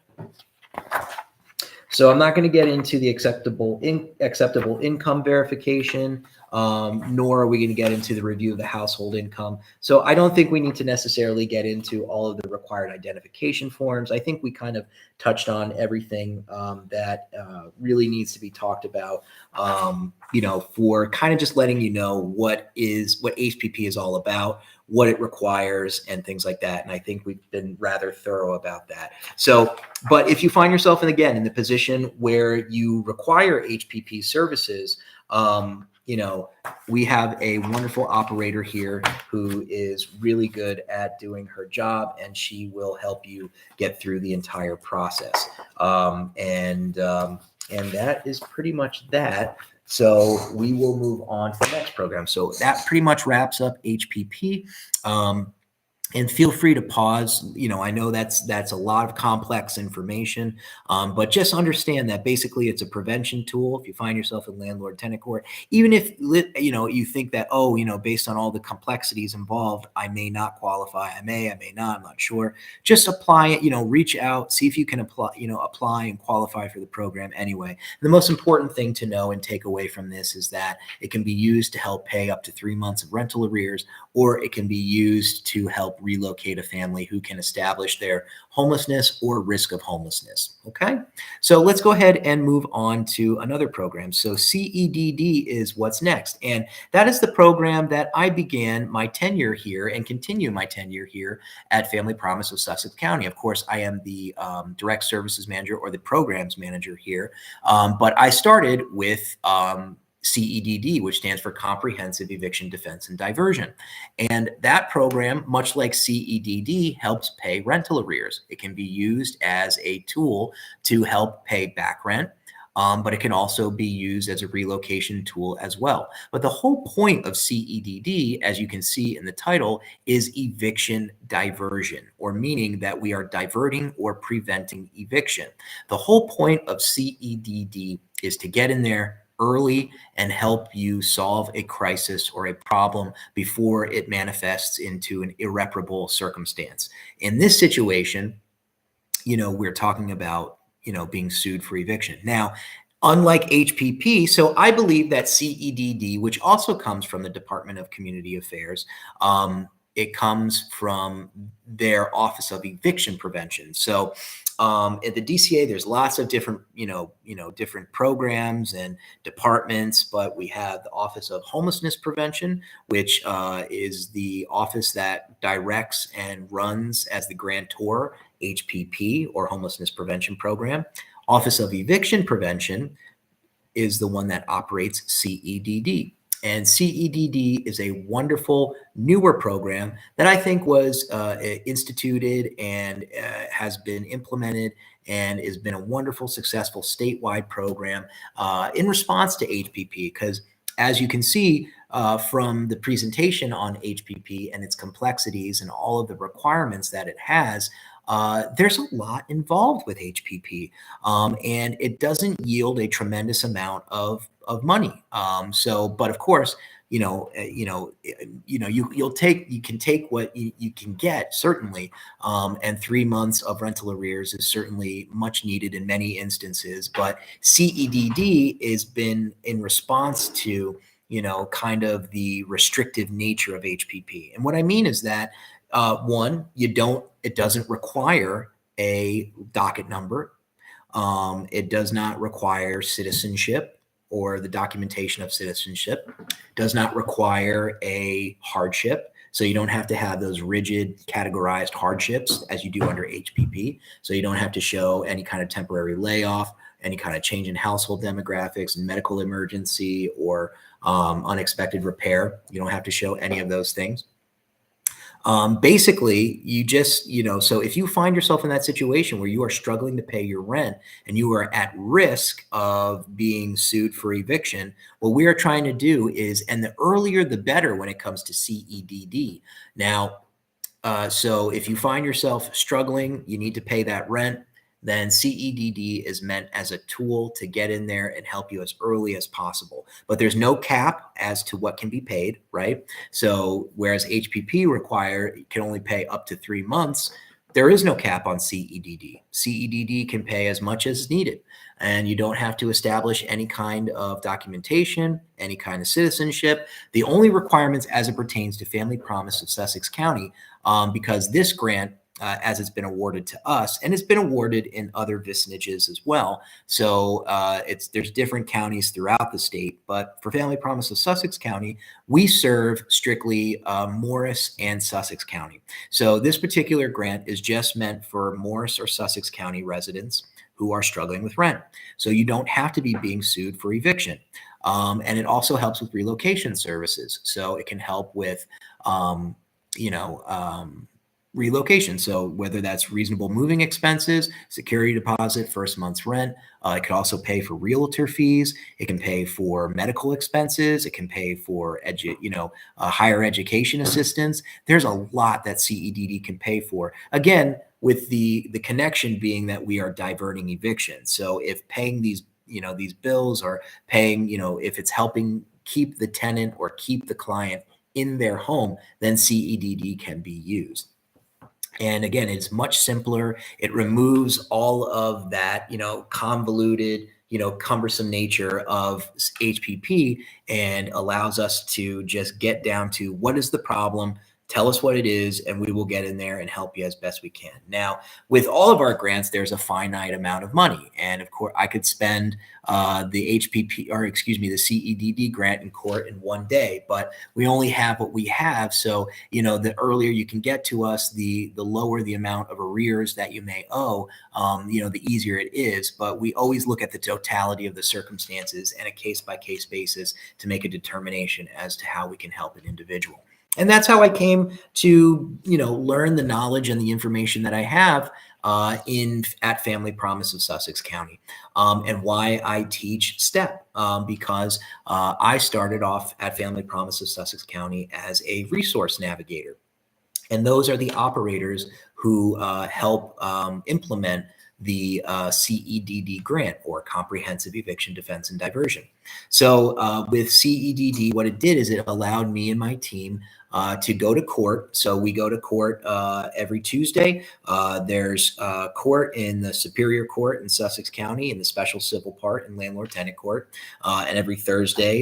So I'm not going to get into the acceptable income verification, nor are we going to get into the review of the household income. So I don't think we need to necessarily get into all of the required identification forms. I think we kind of touched on everything that really needs to be talked about, for kind of just letting you know what HPP is all about, what it requires, and things like that. And I think we've been rather thorough about that. So, but if you find yourself in the position where you require HPP services, we have a wonderful operator here who is really good at doing her job, and she will help you get through the entire process. And that is pretty much that. So we will move on to the next program. So that pretty much wraps up HPP. And feel free to pause. I know that's a lot of complex information, but just understand that basically it's a prevention tool. If you find yourself in landlord-tenant court, even if you think that, based on all the complexities involved, I may not qualify. I may not. I'm not sure. Just apply it. Reach out, see if you can apply and qualify for the program anyway. And the most important thing to know and take away from this is that it can be used to help pay up to 3 months of rental arrears, or it can be used to help relocate a family who can establish their homelessness or risk of homelessness. Okay, so let's go ahead and move on to another program. So CEDD is what's next, and that is the program that I began my tenure here and continue my tenure here at Family Promise of Sussex County. Of course, I am the direct services manager or the programs manager here, but I started with CEDD, which stands for Comprehensive Eviction Defense and Diversion. And that program, much like CEDD, helps pay rental arrears. It can be used as a tool to help pay back rent, but it can also be used as a relocation tool as well. But the whole point of CEDD, as you can see in the title, is eviction diversion, or meaning that we are diverting or preventing eviction. The whole point of CEDD is to get in there early and help you solve a crisis or a problem before it manifests into an irreparable circumstance. In this situation, we're talking about, being sued for eviction. Now, unlike HPP, so I believe that CEDD, which also comes from the Department of Community Affairs, it comes from their Office of Eviction Prevention. So at the DCA, there's lots of different, different programs and departments, but we have the Office of Homelessness Prevention, which is the office that directs and runs as the grantor HPP, or Homelessness Prevention Program. Office of Eviction Prevention is the one that operates CEDD. And CEDD is a wonderful newer program that I think was instituted and has been implemented and has been a wonderful, successful statewide program in response to HPP. Because as you can see from the presentation on HPP and its complexities and all of the requirements that it has, there's a lot involved with HPP, and it doesn't yield a tremendous amount of money. But of course, you can take what you can get, certainly, and 3 months of rental arrears is certainly much needed in many instances. But CEDD has been in response to kind of the restrictive nature of HPP. And what I mean is that one, it doesn't require a docket number. It does not require citizenship or the documentation of citizenship. Does not require a hardship. So you don't have to have those rigid categorized hardships as you do under HPP. So you don't have to show any kind of temporary layoff, any kind of change in household demographics, medical emergency, or unexpected repair. You don't have to show any of those things. Basically, you just, so if you find yourself in that situation where you are struggling to pay your rent and you are at risk of being sued for eviction, what we are trying to do is, and the earlier the better when it comes to CEDD. Now, so if you find yourself struggling, you need to pay that rent, then CEDD is meant as a tool to get in there and help you as early as possible. But there's no cap as to what can be paid, right? So whereas HPP can only pay up to 3 months, there is no cap on CEDD. CEDD can pay as much as needed, and you don't have to establish any kind of documentation, any kind of citizenship. The only requirements as it pertains to Family Promise of Sussex County, because this grant, as it's been awarded to us, and it's been awarded in other vicinages as well. So there's different counties throughout the state, but for Family Promise of Sussex County, we serve strictly Morris and Sussex County. So this particular grant is just meant for Morris or Sussex County residents who are struggling with rent. So you don't have to be being sued for eviction. And it also helps with relocation services. So it can help with, relocation. So whether that's reasonable moving expenses, security deposit, first month's rent, it could also pay for realtor fees. It can pay for medical expenses. It can pay for higher education assistance. There's a lot that CEDD can pay for. Again, with the connection being that we are diverting eviction. So if paying these bills, or paying, if it's helping keep the tenant or keep the client in their home, then CEDD can be used. And again, it's much simpler. It removes all of that, convoluted, cumbersome nature of HPP, and allows us to just get down to what is the problem, tell us what it is, and we will get in there and help you as best we can. Now, with all of our grants, there's a finite amount of money. And of course, I could spend the CEDD grant in court in 1 day, but we only have what we have. So, the earlier you can get to us, the lower the amount of arrears that you may owe, the easier it is. But we always look at the totality of the circumstances and a case-by-case basis to make a determination as to how we can help an individual. And that's how I came to, learn the knowledge and the information that I have at Family Promise of Sussex County, and why I teach STEPP, because I started off at Family Promise of Sussex County as a resource navigator. And those are the operators who help implement the CEDD grant, or Comprehensive Eviction Defense and Diversion. So with CEDD, what it did is it allowed me and my team to go to court. So we go to court every Tuesday. There's court in the Superior Court in Sussex County, in the Special Civil Part in Landlord-Tenant Court, and every Thursday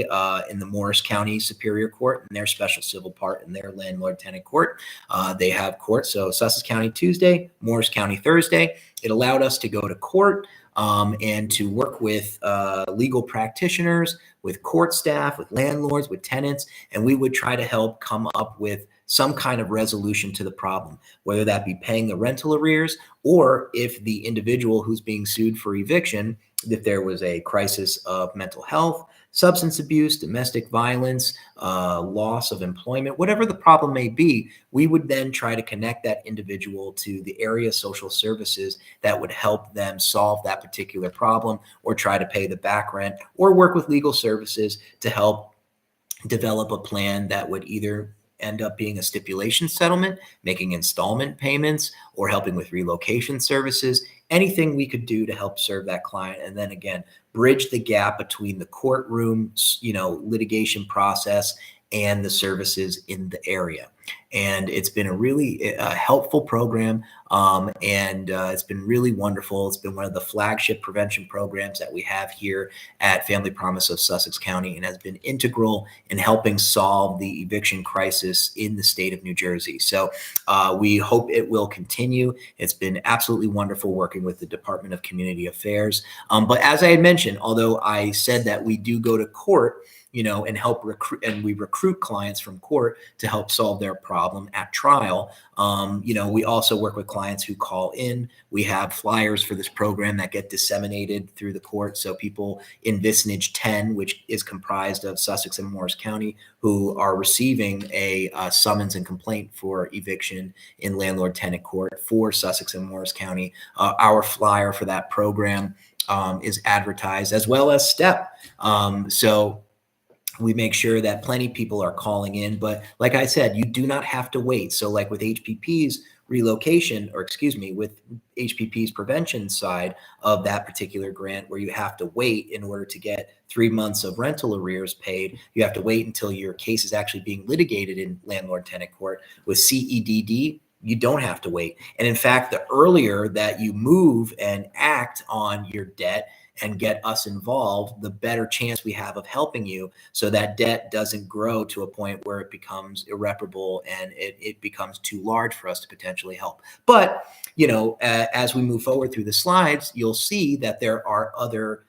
in the Morris County Superior Court in their Special Civil Part in their Landlord-Tenant Court. They have court. So Sussex County Tuesday, Morris County Thursday. It allowed us to go to court and to work with legal practitioners, with court staff, with landlords, with tenants, and we would try to help come up with some kind of resolution to the problem, whether that be paying the rental arrears, or if the individual who's being sued for eviction, if there was a crisis of mental health, substance abuse, domestic violence, loss of employment, whatever the problem may be, we would then try to connect that individual to the area social services that would help them solve that particular problem, or try to pay the back rent, or work with legal services to help develop a plan that would either end up being a stipulation settlement, making installment payments, or helping with relocation services, anything we could do to help serve that client. And then again, bridge the gap between the courtroom, litigation process and the services in the area. And it's been a really helpful program, and it's been really wonderful. It's been one of the flagship prevention programs that we have here at Family Promise of Sussex County, and has been integral in helping solve the eviction crisis in the state of New Jersey. So we hope it will continue. It's been absolutely wonderful working with the Department of Community Affairs. But as I had mentioned, although I said that we do go to court, and help recruit, and we recruit clients from court to help solve their problem at trial. We also work with clients who call in. We have flyers for this program that get disseminated through the court. So people in Vicinage 10, which is comprised of Sussex and Morris County, who are receiving a summons and complaint for eviction in landlord-tenant court for Sussex and Morris County. Our flyer for that program is advertised, as well as STEPP. So we make sure that plenty of people are calling in. But like I said, you do not have to wait. So like with HPP's relocation, or excuse me, with HPP's prevention side of that particular grant, where you have to wait in order to get 3 months of rental arrears paid, you have to wait until your case is actually being litigated in landlord-tenant court. With CEDD, you don't have to wait. And in fact, the earlier that you move and act on your debt and get us involved, the better chance we have of helping you, so that debt doesn't grow to a point where it becomes irreparable and it becomes too large for us to potentially help. But, as we move forward through the slides, you'll see that there are other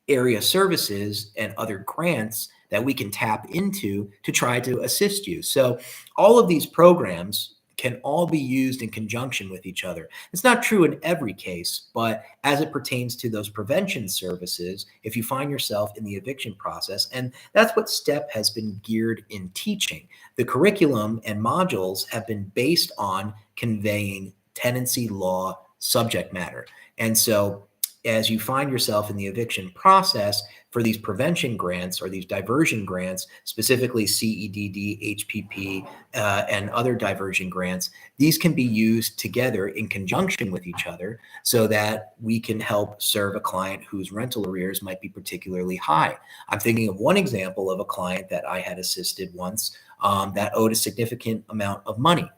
area services and other grants that we can tap into to try to assist you. So all of these programs can all be used in conjunction with each other. It's not true in every case, but as it pertains to those prevention services, if you find yourself in the eviction process, and that's what STEPP has been geared in teaching. The curriculum and modules have been based on conveying tenancy law subject matter. And so as you find yourself in the eviction process for these prevention grants or these diversion grants, specifically CEDD, HPP, and other diversion grants, these can be used together in conjunction with each other so that we can help serve a client whose rental arrears might be particularly high. I'm thinking of one example of a client that I had assisted once that owed a significant amount of money.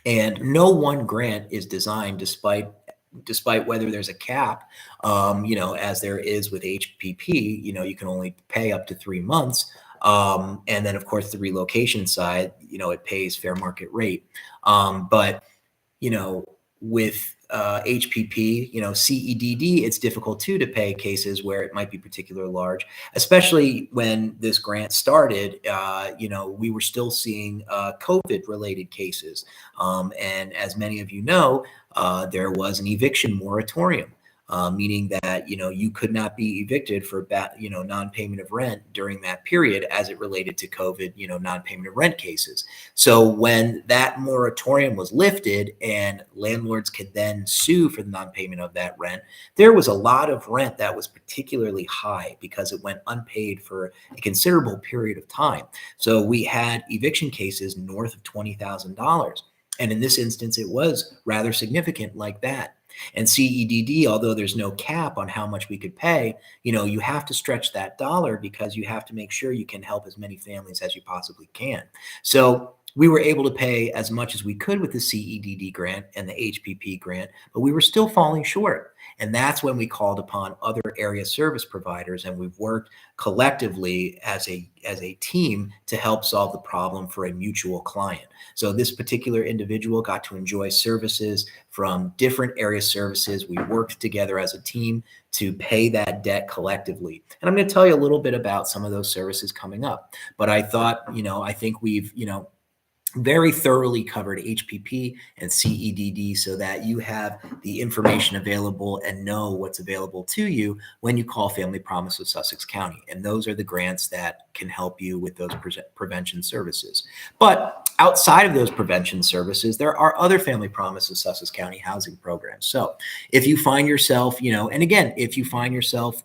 And no one grant is designed, despite whether there's a cap, as there is with HPP, you can only pay up to 3 months. And then, of course, the relocation side, it pays fair market rate. But, with HPP, CEDD, it's difficult too to pay cases where it might be particularly large, especially when this grant started. We were still seeing COVID related cases. And as many of you know, there was an eviction moratorium, meaning that, you could not be evicted for non-payment of rent during that period as it related to COVID, non-payment of rent cases. So when that moratorium was lifted and landlords could then sue for the non-payment of that rent, there was a lot of rent that was particularly high because it went unpaid for a considerable period of time. So we had eviction cases north of $20,000. And in this instance, it was rather significant like that. And CEDD, although there's no cap on how much we could pay, you have to stretch that dollar because you have to make sure you can help as many families as you possibly can. So we were able to pay as much as we could with the CEDD grant and the HPP grant, but we were still falling short. And that's when we called upon other area service providers, and we've worked collectively as a team to help solve the problem for a mutual client. So this particular individual got to enjoy services from different area services. We worked together as a team to pay that debt collectively. And I'm going to tell you a little bit about some of those services coming up. But I thought, I think we've, very thoroughly covered HPP and CEDD so that you have the information available and know what's available to you when you call Family Promise of Sussex County. And those are the grants that can help you with those prevention services. But outside of those prevention services, there are other Family Promise of Sussex County housing programs. So if you find yourself, and again, if you find yourself,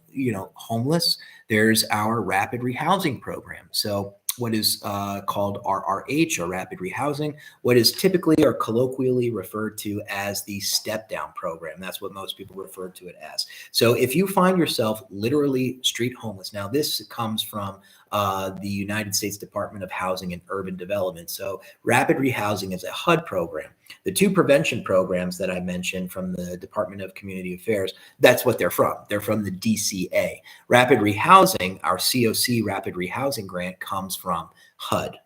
homeless, there's our rapid rehousing program. So what is called RRH, or rapid rehousing, what is typically or colloquially referred to as the step down program. That's what most people refer to it as. So if you find yourself literally street homeless, now this comes from the United States Department of Housing and Urban Development. So rapid rehousing is a HUD program. The two prevention programs that I mentioned from the Department of Community Affairs, that's what they're from. They're from the DCA. Rapid rehousing, our COC rapid rehousing grant, comes from HUD.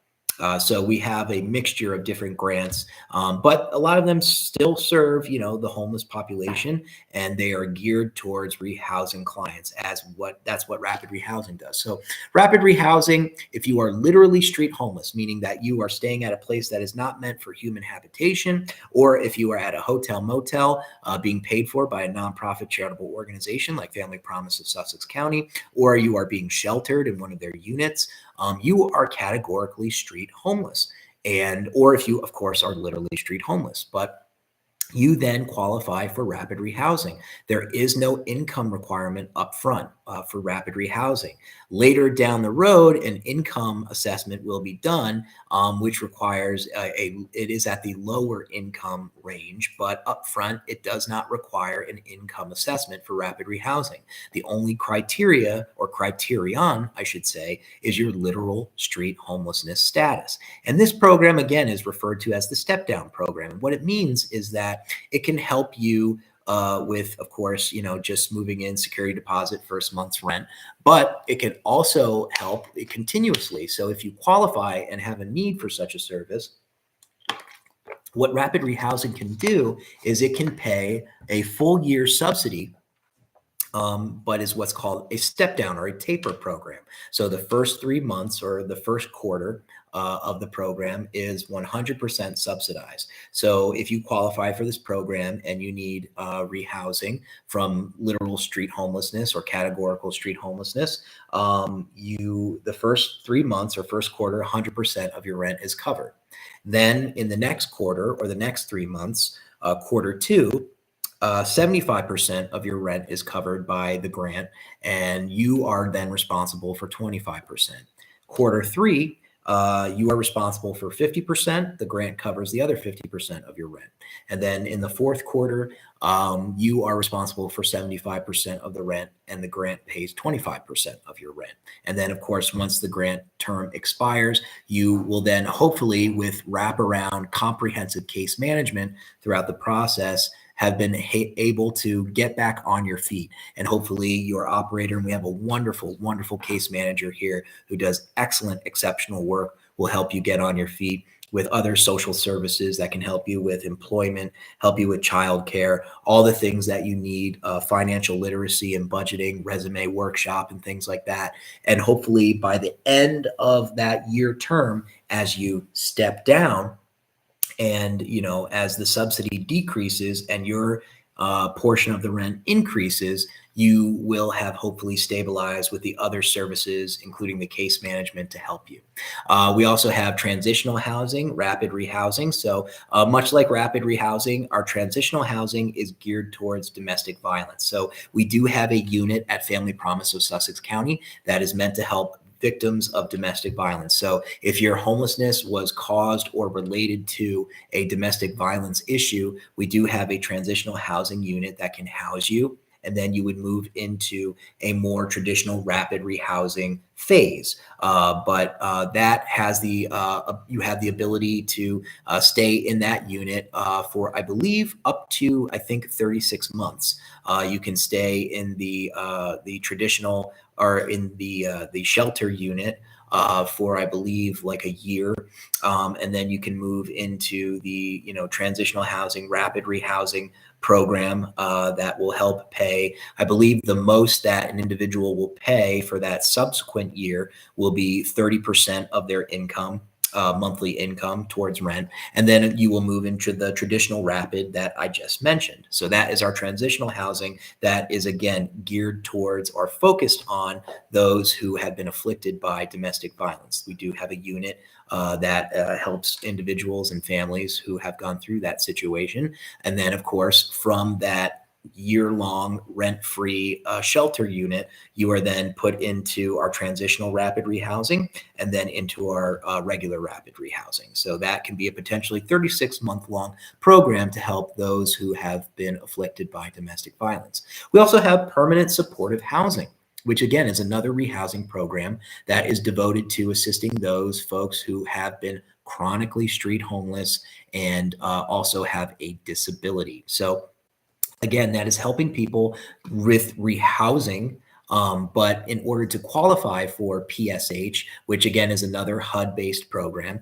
So we have a mixture of different grants, but a lot of them still serve, the homeless population, and they are geared towards rehousing clients. That's what rapid rehousing does. So rapid rehousing, if you are literally street homeless, meaning that you are staying at a place that is not meant for human habitation, or if you are at a hotel motel being paid for by a nonprofit charitable organization like Family Promise of Sussex County, or you are being sheltered in one of their units, you are categorically street homeless. Or if you, of course, are literally street homeless, but you then qualify for rapid rehousing. There is no income requirement up front for rapid rehousing. Later down the road, an income assessment will be done, which requires it is at the lower income range, but up front, it does not require an income assessment for rapid rehousing. The only criteria, or criterion, I should say, is your literal street homelessness status. And this program, again, is referred to as the step down program. And what it means is that it can help you with, of course, just moving in, security deposit, first month's rent, but it can also help continuously. So if you qualify and have a need for such a service, what rapid rehousing can do is it can pay a full year subsidy, but is what's called a step down or a taper program. So the first 3 months or the first quarter of the program is 100% subsidized. So if you qualify for this program and you need rehousing from literal street homelessness or categorical street homelessness, the first 3 months or first quarter, 100% of your rent is covered. Then in the next quarter or the next 3 months, quarter two, 75% of your rent is covered by the grant, and you are then responsible for 25%. Quarter three, you are responsible for 50%. The grant covers the other 50% of your rent. And then in the fourth quarter, you are responsible for 75% of the rent, and the grant pays 25% of your rent. And then, of course, once the grant term expires, you will then hopefully, with wraparound comprehensive case management throughout the process, have been able to get back on your feet. And hopefully your operator, and we have a wonderful, wonderful case manager here who does excellent, exceptional work, will help you get on your feet with other social services that can help you with employment, help you with childcare, all the things that you need, financial literacy and budgeting, resume workshop, and things like that. And hopefully by the end of that year term, as you step down, and as the subsidy decreases and your portion of the rent increases, you will have hopefully stabilized with the other services, including the case management, to help you. We also have transitional housing, rapid rehousing. So much like rapid rehousing, our transitional housing is geared towards domestic violence. So we do have a unit at Family Promise of Sussex County that is meant to help victims of domestic violence. So if your homelessness was caused or related to a domestic violence issue, we do have a transitional housing unit that can house you, and then you would move into a more traditional rapid rehousing phase. But that has you have the ability to stay in that unit for, I believe, up to, I think, 36 months. You can stay in the traditional or in the shelter unit for, I believe, like a year, and then you can move into the transitional housing, rapid rehousing program that will help pay. I believe the most that an individual will pay for that subsequent year will be 30% of their income, monthly income, towards rent. And then you will move into the traditional rapid that I just mentioned. So that is our transitional housing that is, again, geared towards or focused on those who have been afflicted by domestic violence. We do have a unit that helps individuals and families who have gone through that situation. And then, of course, from that year-long rent-free shelter unit, you are then put into our transitional rapid rehousing and then into our regular rapid rehousing. So that can be a potentially 36-month-long program to help those who have been afflicted by domestic violence. We also have permanent supportive housing, which again is another rehousing program that is devoted to assisting those folks who have been chronically street homeless and also have a disability. So again, that is helping people with rehousing. But in order to qualify for PSH, which again is another HUD-based program,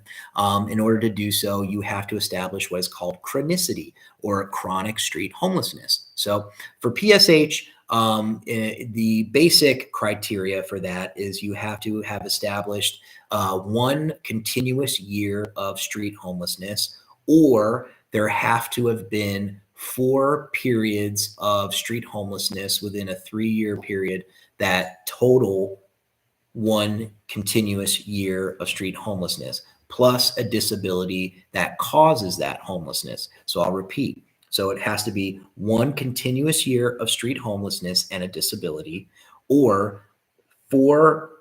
in order to do so, you have to establish what is called chronicity or chronic street homelessness. So for PSH, the basic criteria for that is you have to have established one continuous year of street homelessness, or there have to have been 4 periods of street homelessness within a 3-year period that total one continuous year of street homelessness, plus a disability that causes that homelessness. So I'll repeat. So it has to be one continuous year of street homelessness and a disability, or 4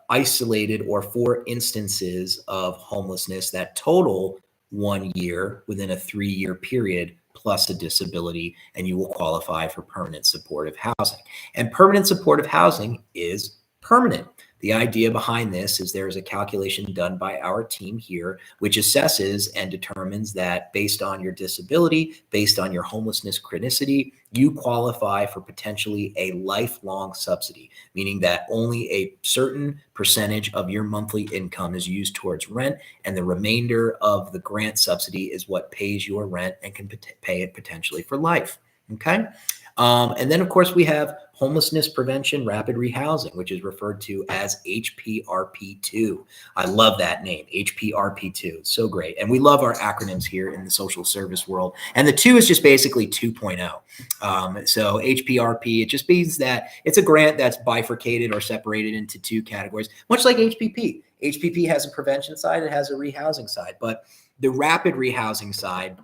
isolated or 4 instances of homelessness that total 1 year within a 3-year period plus a disability, and you will qualify for permanent supportive housing. And permanent supportive housing is permanent. The idea behind this is there is a calculation done by our team here, which assesses and determines that based on your disability, based on your homelessness chronicity, you qualify for potentially a lifelong subsidy, meaning that only a certain percentage of your monthly income is used towards rent, and the remainder of the grant subsidy is what pays your rent and can pay it potentially for life. Okay. And then, of course, we have homelessness prevention rapid rehousing, which is referred to as HPRP2. I love that name, HPRP2. It's so great. And we love our acronyms here in the social service world. And the 2 is just basically 2.0. So HPRP, it just means that it's a grant that's bifurcated or separated into 2 categories, much like HPP. HPP has a prevention side, it has a rehousing side, but the rapid rehousing side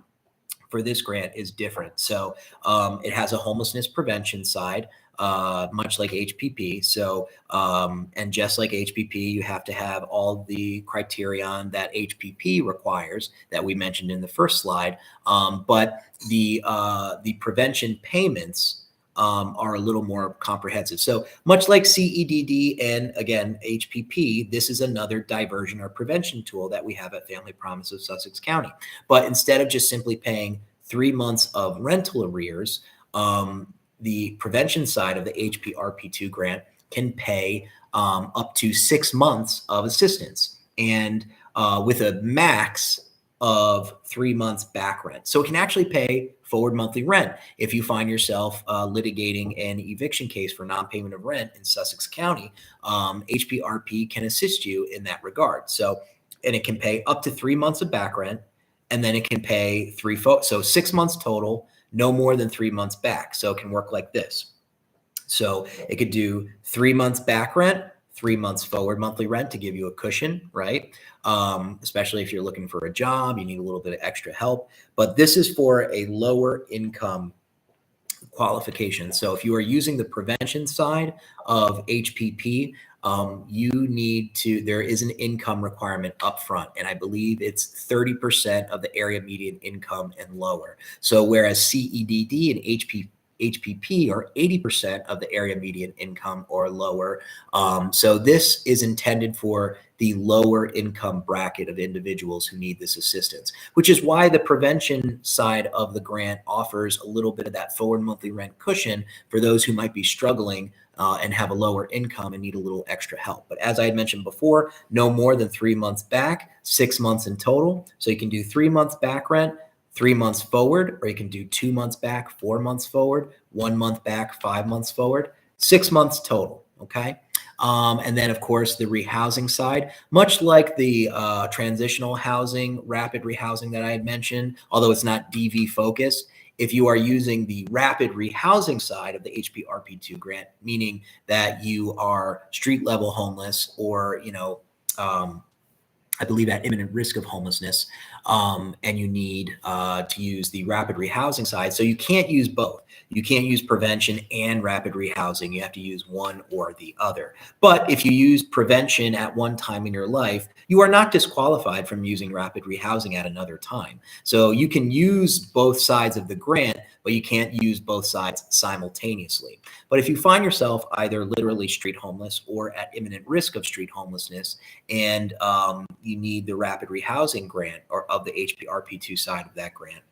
for this grant is different. So it has a homelessness prevention side, much like HPP. So, and just like HPP, you have to have all the criterion that HPP requires that we mentioned in the first slide. But the prevention payments are a little more comprehensive. So much like CEDD and again, HPP, this is another diversion or prevention tool that we have at Family Promise of Sussex County. But instead of just simply paying 3 months of rental arrears, the prevention side of the HPRP2 grant can pay up to 6 months of assistance, and with a max of 3 months back rent. So it can actually pay forward monthly rent. If you find yourself litigating an eviction case for non-payment of rent in Sussex County, HPRP can assist you in that regard. So, and it can pay up to 3 months of back rent, and then it can pay so 6 months total, no more than 3 months back. So it can work like this. So it could do 3 months back rent, 3 months forward monthly rent to give you a cushion, right? Especially if you're looking for a job, you need a little bit of extra help. But this is for a lower income qualification. So if you are using the prevention side of HPP, there is an income requirement upfront, and I believe it's 30% of the area median income and lower. So whereas CEDD and HPP are 80% of the area median income or lower. So this is intended for the lower income bracket of individuals who need this assistance, which is why the prevention side of the grant offers a little bit of that forward monthly rent cushion for those who might be struggling and have a lower income and need a little extra help. But as I had mentioned before, no more than 3 months back, 6 months in total. So you can do 3 months back rent, 3 months forward, or you can do 2 months back, 4 months forward, 1 month back, 5 months forward, 6 months total. Okay. And then, of course, the rehousing side, much like the transitional housing, rapid rehousing that I had mentioned, although it's not DV focused, if you are using the rapid rehousing side of the HPRP2 grant, meaning that you are street level homeless or, I believe, at imminent risk of homelessness, and you need to use the rapid rehousing side. So you can't use both. You can't use prevention and rapid rehousing. You have to use one or the other. But if you use prevention at one time in your life, you are not disqualified from using rapid rehousing at another time. So you can use both sides of the grant, but you can't use both sides simultaneously. But if you find yourself either literally street homeless or at imminent risk of street homelessness, and you need the rapid rehousing grant or of the HPRP2 side of that grant,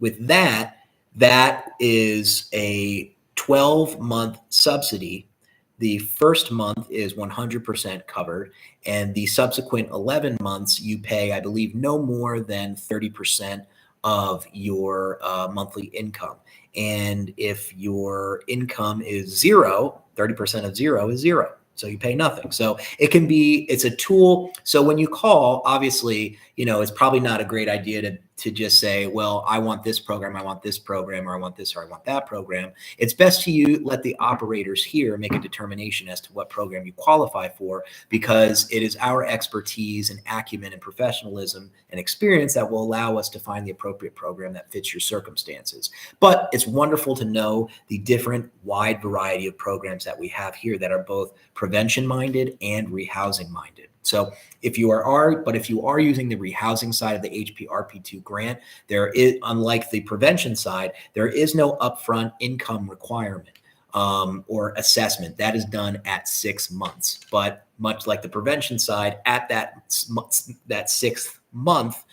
with that, that is a 12-month subsidy. The first month is 100% covered, and the subsequent 11 months you pay, I believe, no more than 30% of your monthly income. And if your income is zero, 30% of zero is zero. So you pay nothing. So it's a tool. So when you call, obviously, it's probably not a great idea to just say, well, I want this program, I want this program, or I want this, or I want that program. It's best to let the operators here make a determination as to what program you qualify for, because it is our expertise and acumen and professionalism and experience that will allow us to find the appropriate program that fits your circumstances. But it's wonderful to know the different wide variety of programs that we have here that are both prevention minded and rehousing minded. So if you are using the rehousing side of the HPRP2 grant, there is, unlike the prevention side, there is no upfront income requirement or assessment. That is done at 6 months. But much like the prevention side, at that 6th month,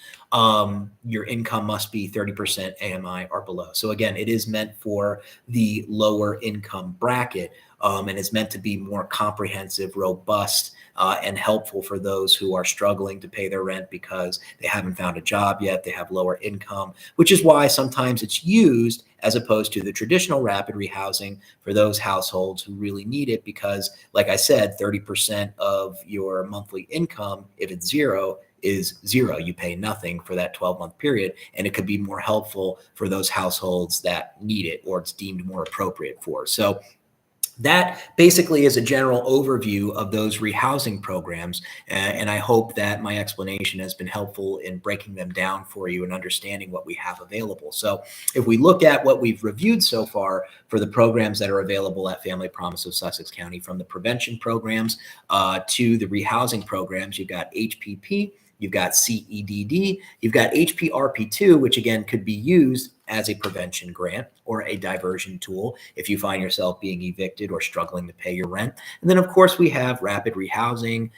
your income must be 30% AMI or below. So again, it is meant for the lower income bracket, and is meant to be more comprehensive, robust, and helpful for those who are struggling to pay their rent because they haven't found a job yet, they have lower income, which is why sometimes it's used as opposed to the traditional rapid rehousing for those households who really need it, because, like I said, 30% of your monthly income, if it's zero, is zero. You pay nothing for that 12-month period, and it could be more helpful for those households that need it or it's deemed more appropriate for. So that basically is a general overview of those rehousing programs, and I hope that my explanation has been helpful in breaking them down for you and understanding what we have available. So if we look at what we've reviewed so far for the programs that are available at Family Promise of Sussex County, from the prevention programs to the rehousing programs, you've got HPP, you've got CEDD, you've got HPRP2, which again could be used as a prevention grant or a diversion tool if you find yourself being evicted or struggling to pay your rent. And then, of course, we have rapid rehousing,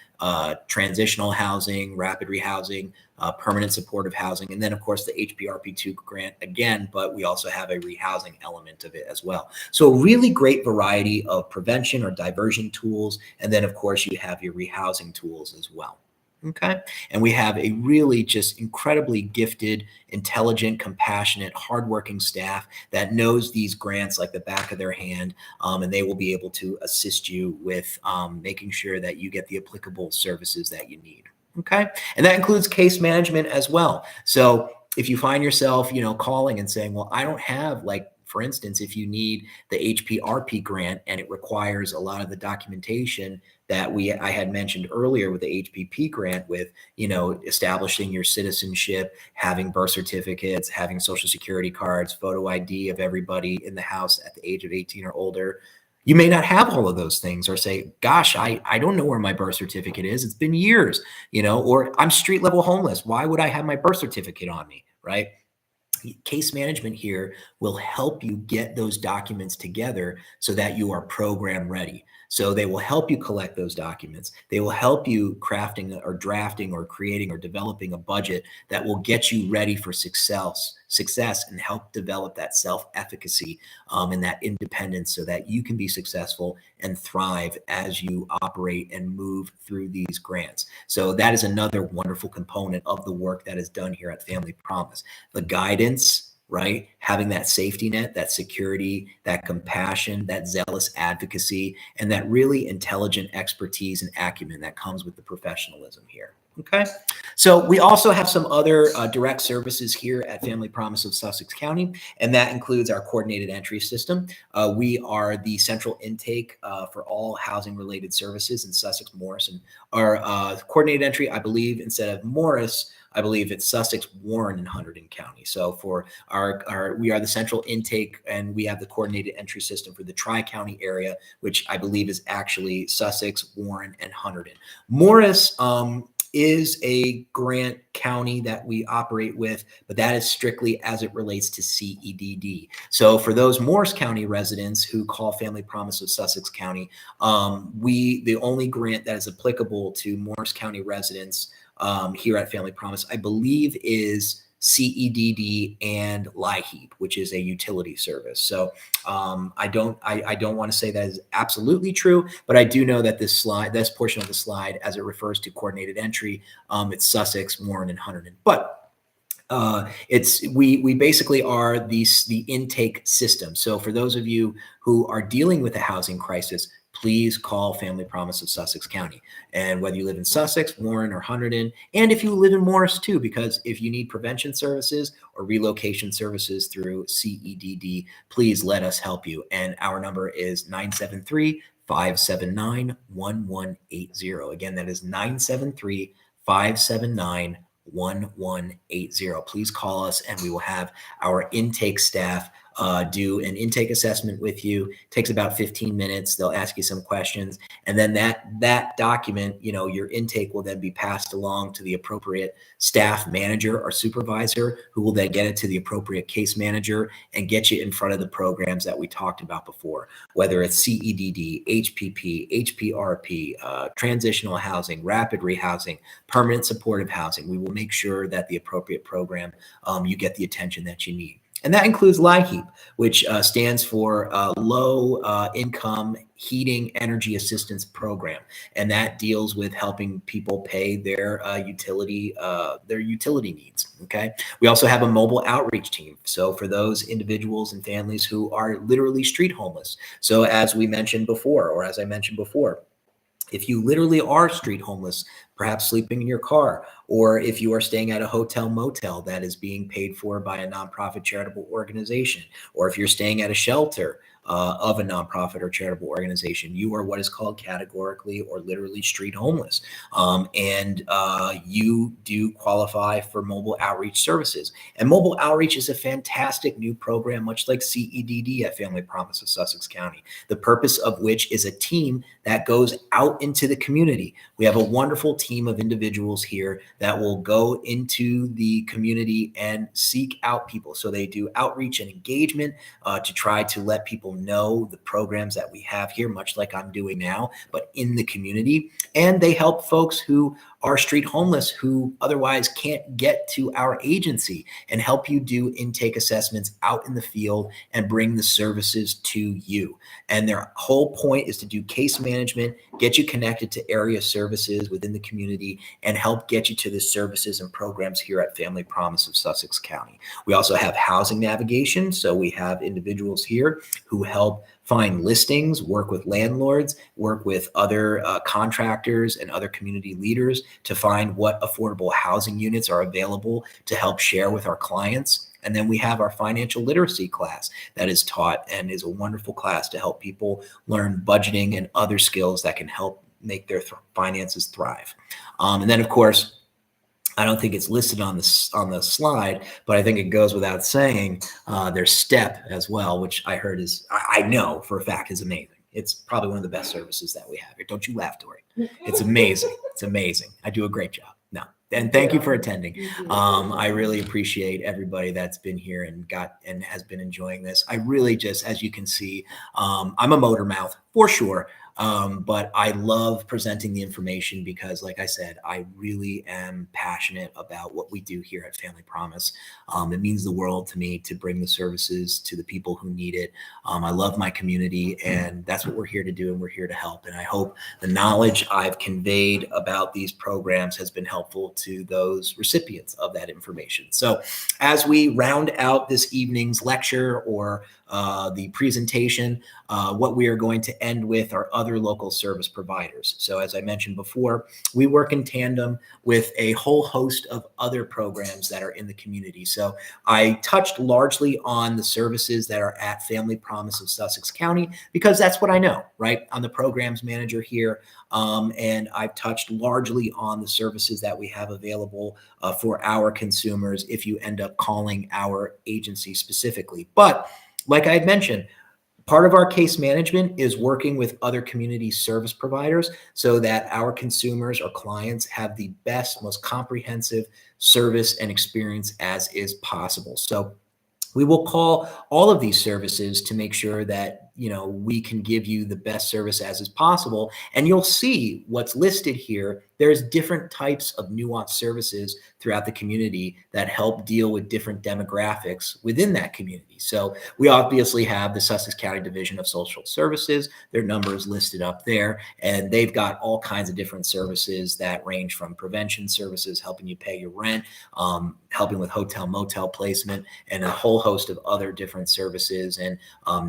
transitional housing, rapid rehousing, permanent supportive housing, and then, of course, the HPRP2 grant again, but we also have a rehousing element of it as well. So a really great variety of prevention or diversion tools. And then, of course, you have your rehousing tools as well. Okay. And we have a really just incredibly gifted, intelligent, compassionate, hardworking staff that knows these grants like the back of their hand, and they will be able to assist you with making sure that you get the applicable services that you need. Okay. And that includes case management as well. So if you find yourself, calling and saying, well, I don't have, like, for instance, if you need the HPRP grant and it requires a lot of the documentation that I had mentioned earlier with the HPP grant, with, establishing your citizenship, having birth certificates, having social security cards, photo ID of everybody in the house at the age of 18 or older. You may not have all of those things, or say, gosh, I don't know where my birth certificate is. It's been years, or I'm street level homeless. Why would I have my birth certificate on me, right? Case management here will help you get those documents together so that you are program ready. So they will help you collect those documents. They will help you crafting or drafting or creating or developing a budget that will get you ready for success and help develop that self-efficacy and that independence so that you can be successful and thrive as you operate and move through these grants. So that is another wonderful component of the work that is done here at Family Promise. The guidance, right? Having that safety net, that security, that compassion, that zealous advocacy, and that really intelligent expertise and acumen that comes with the professionalism here. Okay. So we also have some other direct services here at Family Promise of Sussex County, and that includes our coordinated entry system. We are the central intake for all housing related services in Sussex, Morris, and our coordinated entry, I believe, instead of Morris, I believe it's Sussex, Warren, and Hunterdon County. So for we are the central intake, and we have the coordinated entry system for the Tri-County area, which I believe is actually Sussex, Warren, and Hunterdon. Morris is a grant county that we operate with, but that is strictly as it relates to CEDD. So for those Morris County residents who call Family Promise of Sussex County, the only grant that is applicable to Morris County residents here at Family Promise, I believe, is CEDD and LIHEAP, which is a utility service. So I don't want to say that is absolutely true, but I do know that this portion of the slide, as it refers to coordinated entry, it's Sussex, Warren, and Hunterdon. But we basically are the intake system. So for those of you who are dealing with a housing crisis, please call Family Promise of Sussex County. And whether you live in Sussex, Warren, or Hunterdon, and if you live in Morris too, because if you need prevention services or relocation services through CEDD, please let us help you. And our number is 973-579-1180. Again, that is 973-579-1180. Please call us and we will have our intake staff do an intake assessment with you. It takes about 15 minutes. They'll ask you some questions. And then that document, your intake will then be passed along to the appropriate staff manager or supervisor, who will then get it to the appropriate case manager and get you in front of the programs that we talked about before, whether it's CEDD, HPP, HPRP, transitional housing, rapid rehousing, permanent supportive housing. We will make sure that the appropriate program, you get the attention that you need. And that includes LIHEAP, which stands for Low Income Heating Energy Assistance Program. And that deals with helping people pay their utility needs. Okay. We also have a mobile outreach team. So for those individuals and families who are literally street homeless. So as I mentioned before, if you literally are street homeless, perhaps sleeping in your car, or if you are staying at a hotel motel that is being paid for by a nonprofit charitable organization, or if you're staying at a shelter of a nonprofit or charitable organization, you are what is called categorically or literally street homeless. And you do qualify for mobile outreach services. And mobile outreach is a fantastic new program, much like CEDD at Family Promise of Sussex County, the purpose of which is a team that goes out into the community. We have a wonderful team of individuals here that will go into the community and seek out people. So they do outreach and engagement to try to let people know the programs that we have here, much like I'm doing now, but in the community. And they help folks who are street homeless who otherwise can't get to our agency, and help you do intake assessments out in the field and bring the services to you. And their whole point is to do case management, get you connected to area services within the community, and help get you to the services and programs here at Family Promise of Sussex County. We also have housing navigation. So we have individuals here who help find listings, work with landlords, work with other contractors and other community leaders to find what affordable housing units are available to help share with our clients. And then we have our financial literacy class that is taught and is a wonderful class to help people learn budgeting and other skills that can help make their finances thrive. And then, of course, I don't think it's listed on the slide, but I think it goes without saying, there's STEPP as well, which I know for a fact is amazing. It's probably one of the best services that we have here. Don't you laugh, Tori. It's amazing. It's amazing. I do a great job. No. And thank you for attending. I really appreciate everybody that's been here and has been enjoying this. I really just, as you can see, I'm a motor mouth for sure. But I love presenting the information because, like I said, I really am passionate about what we do here at Family Promise. It means the world to me to bring the services to the people who need it. I love my community, and that's what we're here to do, and we're here to help. And I hope the knowledge I've conveyed about these programs has been helpful to those recipients of that information. So as we round out this evening's lecture or the presentation, what we are going to end with are other other local service providers. So as I mentioned before, we work in tandem with a whole host of other programs that are in the community. So I touched largely on the services that are at Family Promise of Sussex County because that's what I know, right? I'm the programs manager here, and I've touched largely on the services that we have available for our consumers if you end up calling our agency specifically. But like I had mentioned, part of our case management is working with other community service providers so that our consumers or clients have the best, most comprehensive service and experience as is possible. So we will call all of these services to make sure that we can give you the best service as is possible. And you'll see what's listed here. There's different types of nuanced services throughout the community that help deal with different demographics within that community. So we obviously have the Sussex County Division of Social Services. Their number is listed up there, and they've got all kinds of different services that range from prevention services, helping you pay your rent, helping with hotel motel placement, and a whole host of other different services and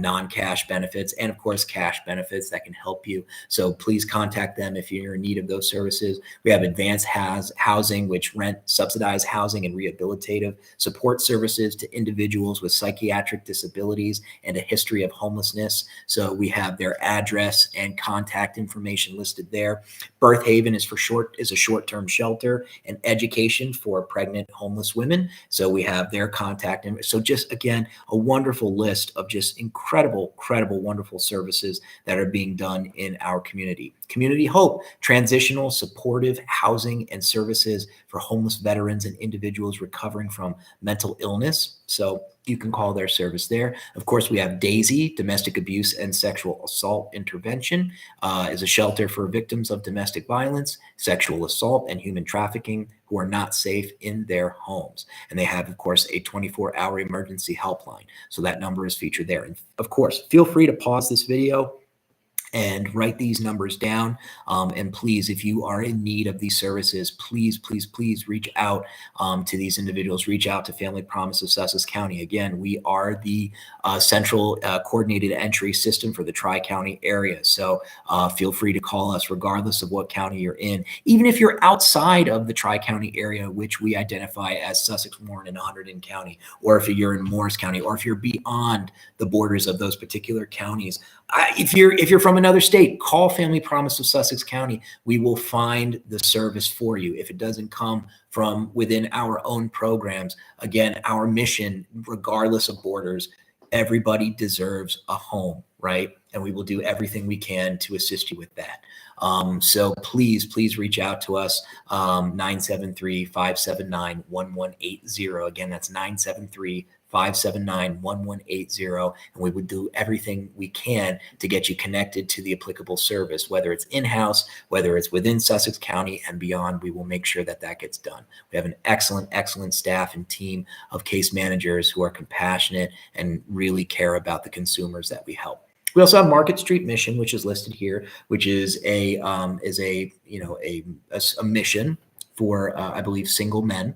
non-cash benefits, and of course cash benefits that can help you. So please contact them if you're in need of those services. We have advanced housing, which rent subsidized housing and rehabilitative support services to individuals with psychiatric disabilities and a history of homelessness. So we have their address and contact information listed there. Birth Haven is a short-term shelter and education for pregnant homeless women. So we have their contact. And so just again, a wonderful list of just incredible, wonderful services that are being done in our community. Community Hope, transitional supportive housing and services for homeless veterans and individuals recovering from mental illness. So you can call their service there. Of course, we have Daisy, domestic abuse and sexual assault intervention, is a shelter for victims of domestic violence, sexual assault, and human trafficking who are not safe in their homes. And they have, of course, a 24-hour emergency helpline. So that number is featured there. And of course, feel free to pause this video and write these numbers down. And please, if you are in need of these services, please reach out to these individuals. Reach out to Family Promise of Sussex County. Again, we are the central coordinated entry system for the Tri-County area. So feel free to call us regardless of what county you're in. Even if you're outside of the Tri-County area, which we identify as Sussex, Warren, and Hunterdon County, or if you're in Morris County, or if you're beyond the borders of those particular counties, if you're from another state, call Family Promise of Sussex County. We will find the service for you. If it doesn't come from within our own programs, again, our mission, regardless of borders, everybody deserves a home, right? And we will do everything we can to assist you with that. So please reach out to us, 973-579-1180. Again, that's 973-579-1180, and we would do everything we can to get you connected to the applicable service, whether it's in-house, whether it's within Sussex County and beyond. We will make sure that gets done. We have an excellent staff and team of case managers who are compassionate and really care about the consumers that we help. We also have Market Street Mission, which is listed here, which is a mission for I believe single men.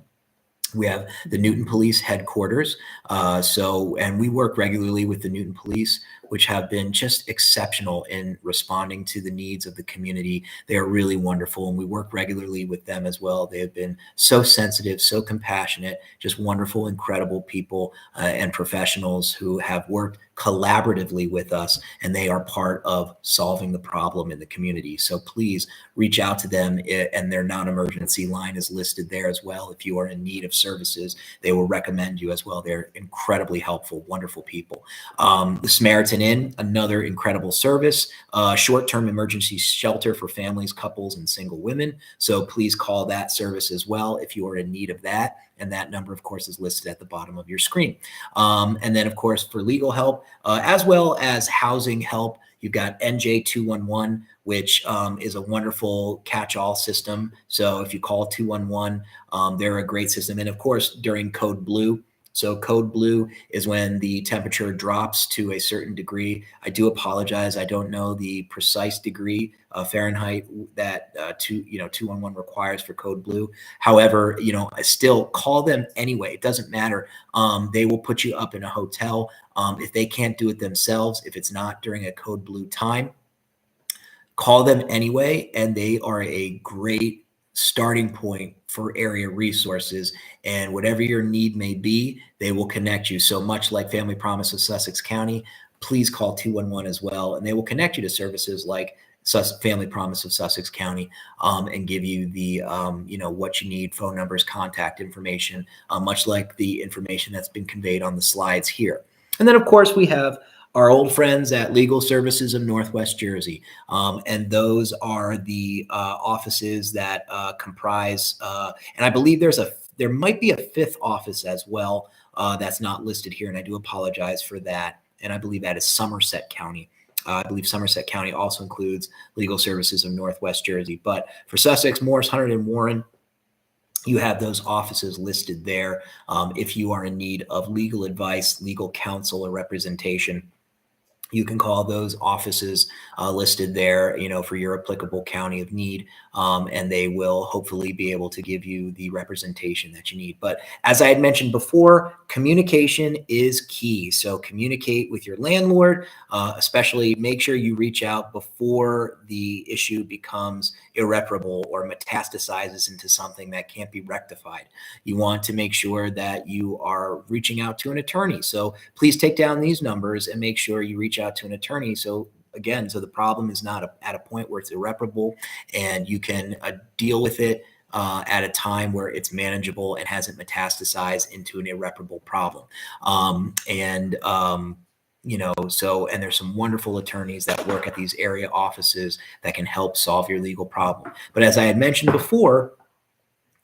We have the Newton Police Headquarters. And we work regularly with the Newton Police, which have been just exceptional in responding to the needs of the community. They are really wonderful, and we work regularly with them as well. They have been so sensitive, so compassionate, just wonderful, incredible people and professionals who have worked collaboratively with us, and they are part of solving the problem in the community. So please reach out to them, and their non-emergency line is listed there as well. If you are in need of services, they will recommend you as well. They're incredibly helpful, wonderful people. The Samaritan Inn, another incredible service, short-term emergency shelter for families, couples, and single women. So please call that service as well if you are in need of that. And that number, of course, is listed at the bottom of your screen. And then, of course, for legal help, as well as housing help, you've got NJ211, which is a wonderful catch-all system. So if you call 211, they're a great system. And of course, during Code Blue. So Code Blue is when the temperature drops to a certain degree. I do apologize. I don't know the precise degree of Fahrenheit that 211 requires for Code Blue. However, I still call them anyway. It doesn't matter. They will put you up in a hotel. If they can't do it themselves, if it's not during a Code Blue time, call them anyway, and they are a great starting point for area resources. And whatever your need may be, they will connect you. So much like Family Promise of Sussex County, please call 211 as well, and they will connect you to services like Family Promise of Sussex County, and give you the what you need, phone numbers, contact information, much like the information that's been conveyed on the slides here. And then, of course, we have our old friends at Legal Services of Northwest Jersey. And those are the offices that comprise, and I believe there might be a fifth office as well that's not listed here, and I do apologize for that. And I believe that is Somerset County. I believe Somerset County also includes Legal Services of Northwest Jersey. But for Sussex, Morris, Hunter, and Warren, you have those offices listed there. If you are in need of legal advice, legal counsel, or representation, you can call those offices listed there, for your applicable county of need, and they will hopefully be able to give you the representation that you need. But as I had mentioned before, communication is key. So communicate with your landlord, especially make sure you reach out before the issue becomes irreparable or metastasizes into something that can't be rectified. You want to make sure that you are reaching out to an attorney. So please take down these numbers and make sure you reach out to an attorney. So the problem is not at a point where it's irreparable, and you can deal with it at a time where it's manageable and hasn't metastasized into an irreparable problem. And there's some wonderful attorneys that work at these area offices that can help solve your legal problem. But as I had mentioned before,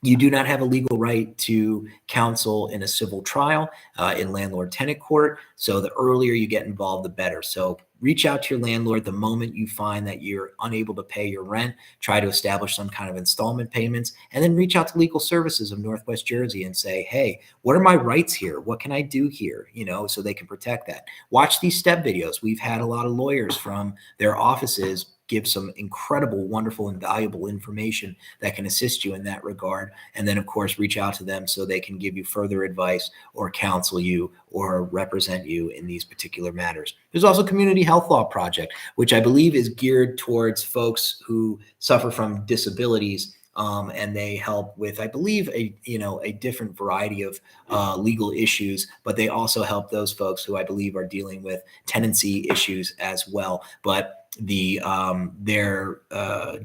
you do not have a legal right to counsel in a civil trial in landlord-tenant court. So the earlier you get involved, the better. So reach out to your landlord the moment you find that you're unable to pay your rent. Try to establish some kind of installment payments, and then reach out to Legal Services of Northwest Jersey and say, hey, what are my rights here? What can I do here? So they can protect that. Watch these STEPP videos. We've had a lot of lawyers from their offices give some incredible, wonderful, and valuable information that can assist you in that regard. And then, of course, reach out to them so they can give you further advice or counsel you or represent you in these particular matters. There's also Community Health Law Project, which I believe is geared towards folks who suffer from disabilities. And they help with, I believe, a different variety of legal issues, but they also help those folks who I believe are dealing with tenancy issues as well. But their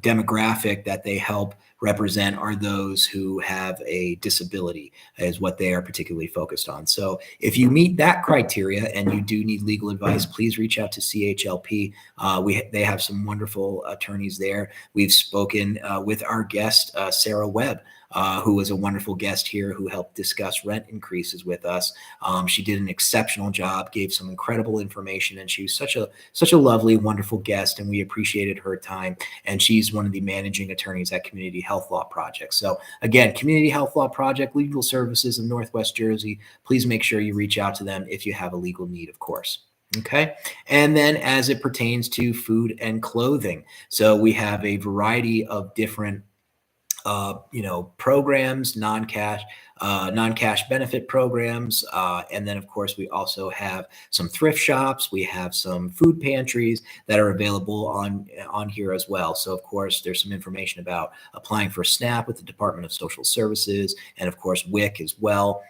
demographic that they help represent are those who have a disability, is what they are particularly focused on. So if you meet that criteria and you do need legal advice, please reach out to CHLP. They have some wonderful attorneys there. We've spoken with our guest, Sarah Webb, who was a wonderful guest here, who helped discuss rent increases with us. She did an exceptional job, gave some incredible information, and she was such a lovely, wonderful guest, and we appreciated her time. And she's one of the managing attorneys at Community Health Law Project. So again, Community Health Law Project, Legal Services of Northwest Jersey. Please make sure you reach out to them if you have a legal need, of course. Okay. And then as it pertains to food and clothing, so we have a variety of different programs, non-cash benefit programs. And then, of course, we also have some thrift shops. We have some food pantries that are available on here as well. So, of course, there's some information about applying for SNAP with the Department of Social Services, and, of course, WIC as well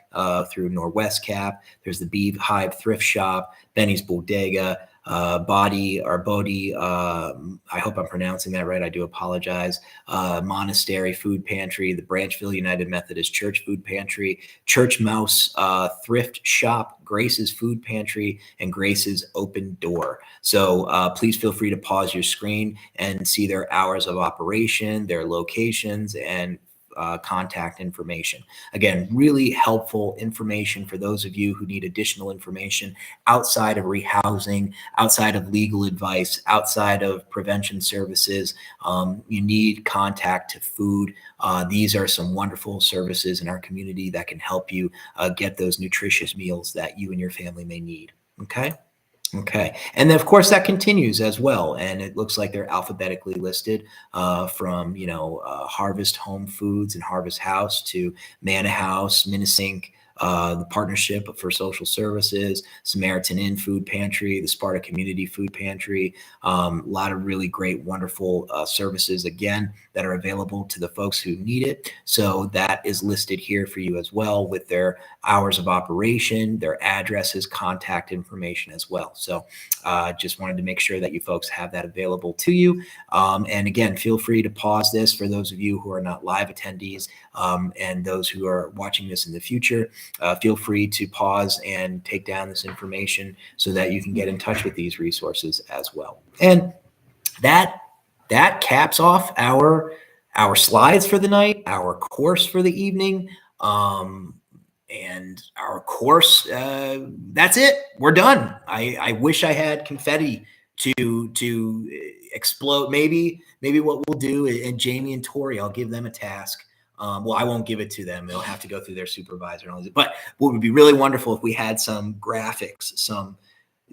through Norwest Cap. There's the Beehive Thrift Shop, Benny's Bodega, Bodhi, I hope I'm pronouncing that right. I do apologize. Monastery Food Pantry, the Branchville United Methodist Church Food Pantry, Church Mouse Thrift Shop, Grace's Food Pantry, and Grace's Open Door. So please feel free to pause your screen and see their hours of operation, their locations, and contact information. Again, really helpful information for those of you who need additional information outside of rehousing, outside of legal advice, outside of prevention services. You need contact to food. These are some wonderful services in our community that can help you get those nutritious meals that you and your family may need. Okay. Okay. And then, of course, that continues as well. And it looks like they're alphabetically listed from, Harvest Home Foods and Harvest House to Manor House, Minnesink, the Partnership for Social Services, Samaritan Inn Food Pantry, the Sparta Community Food Pantry, a lot of really great, wonderful services, again, that are available to the folks who need it. So that is listed here for you as well, with their hours of operation, their addresses, contact information as well. So just wanted to make sure that you folks have that available to you. And again, feel free to pause this for those of you who are not live attendees, and those who are watching this in the future. Feel free to pause and take down this information so that you can get in touch with these resources as well. And that caps off our slides for the night, our course for the evening, and our course. That's it. We're done. I wish I had confetti to explode. Maybe what we'll do, and Jamie and Tori, I'll give them a task. Well, I won't give it to them. They'll have to go through their supervisor and all this. But what would be really wonderful if we had some graphics,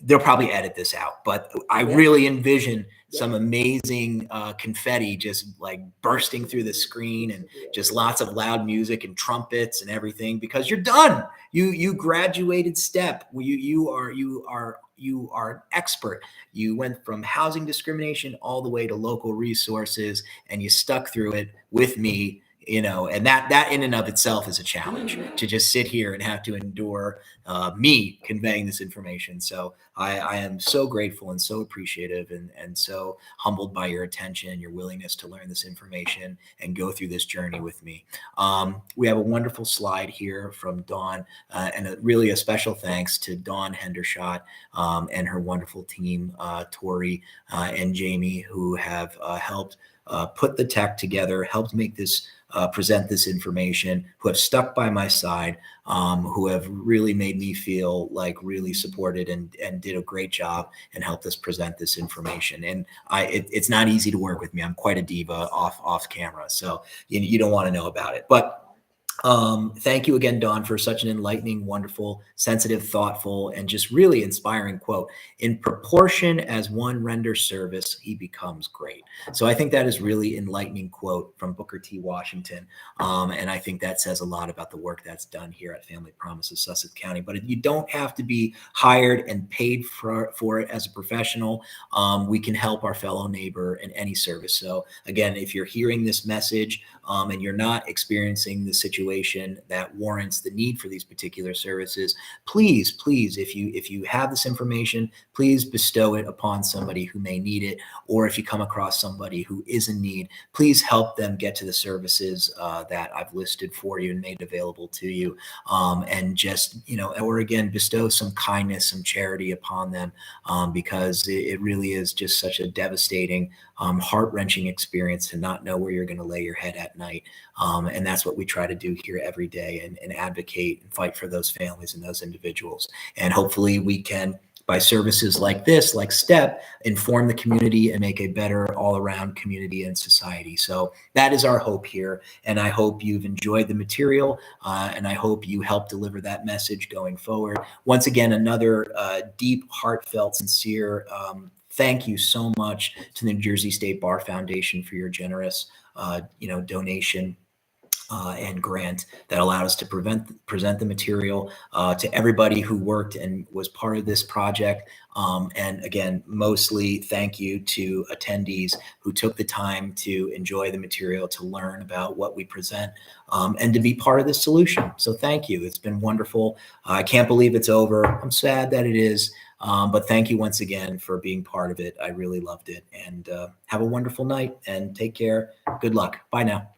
they'll probably edit this out, but I really envision some amazing confetti just like bursting through the screen, and just lots of loud music and trumpets and everything, because you're done. You graduated STEPP. You are an expert. You went from housing discrimination all the way to local resources, and you stuck through it with me. And that in and of itself is a challenge, to just sit here and have to endure me conveying this information. So I am so grateful and so appreciative, and so humbled by your attention and your willingness to learn this information and go through this journey with me. We have a wonderful slide here from Dawn, and really a special thanks to Dawn Hendershot and her wonderful team, Tori and Jamie, who have helped put the tech together, helped make this present this information, who have stuck by my side, who have really made me feel like really supported, and did a great job and helped us present this information. And it's not easy to work with me. I'm quite a diva off camera, so you don't want to know about it. But thank you again, Dawn, for such an enlightening, wonderful, sensitive, thoughtful, and just really inspiring quote. In proportion as one renders service, he becomes great. So I think that is really enlightening quote from Booker T. Washington. And I think that says a lot about the work that's done here at Family Promises Sussex County. But you don't have to be hired and paid for it as a professional. We can help our fellow neighbor in any service. So again, if you're hearing this message and you're not experiencing the situation that warrants the need for these particular services, please, if you have this information, please bestow it upon somebody who may need it. Or if you come across somebody who is in need, please help them get to the services that I've listed for you and made available to you. And just, or again, bestow some kindness, some charity upon them, because it really is just such a devastating, heart-wrenching experience to not know where you're going to lay your head at night. And that's what we try to do here every day, and advocate and fight for those families and those individuals. And hopefully we can, by services like this, like STEPP, inform the community and make a better all-around community and society. So that is our hope here. And I hope you've enjoyed the material, and I hope you help deliver that message going forward. Once again, another deep, heartfelt, sincere thank you so much to the New Jersey State Bar Foundation for your generous donation and grant that allowed us to present the material, to everybody who worked and was part of this project. And again, mostly thank you to attendees who took the time to enjoy the material, to learn about what we present, and to be part of the solution. So thank you. It's been wonderful. I can't believe it's over. I'm sad that it is. But thank you once again for being part of it. I really loved it. And have a wonderful night, and take care. Good luck. Bye now.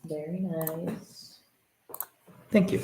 Very nice. Thank you.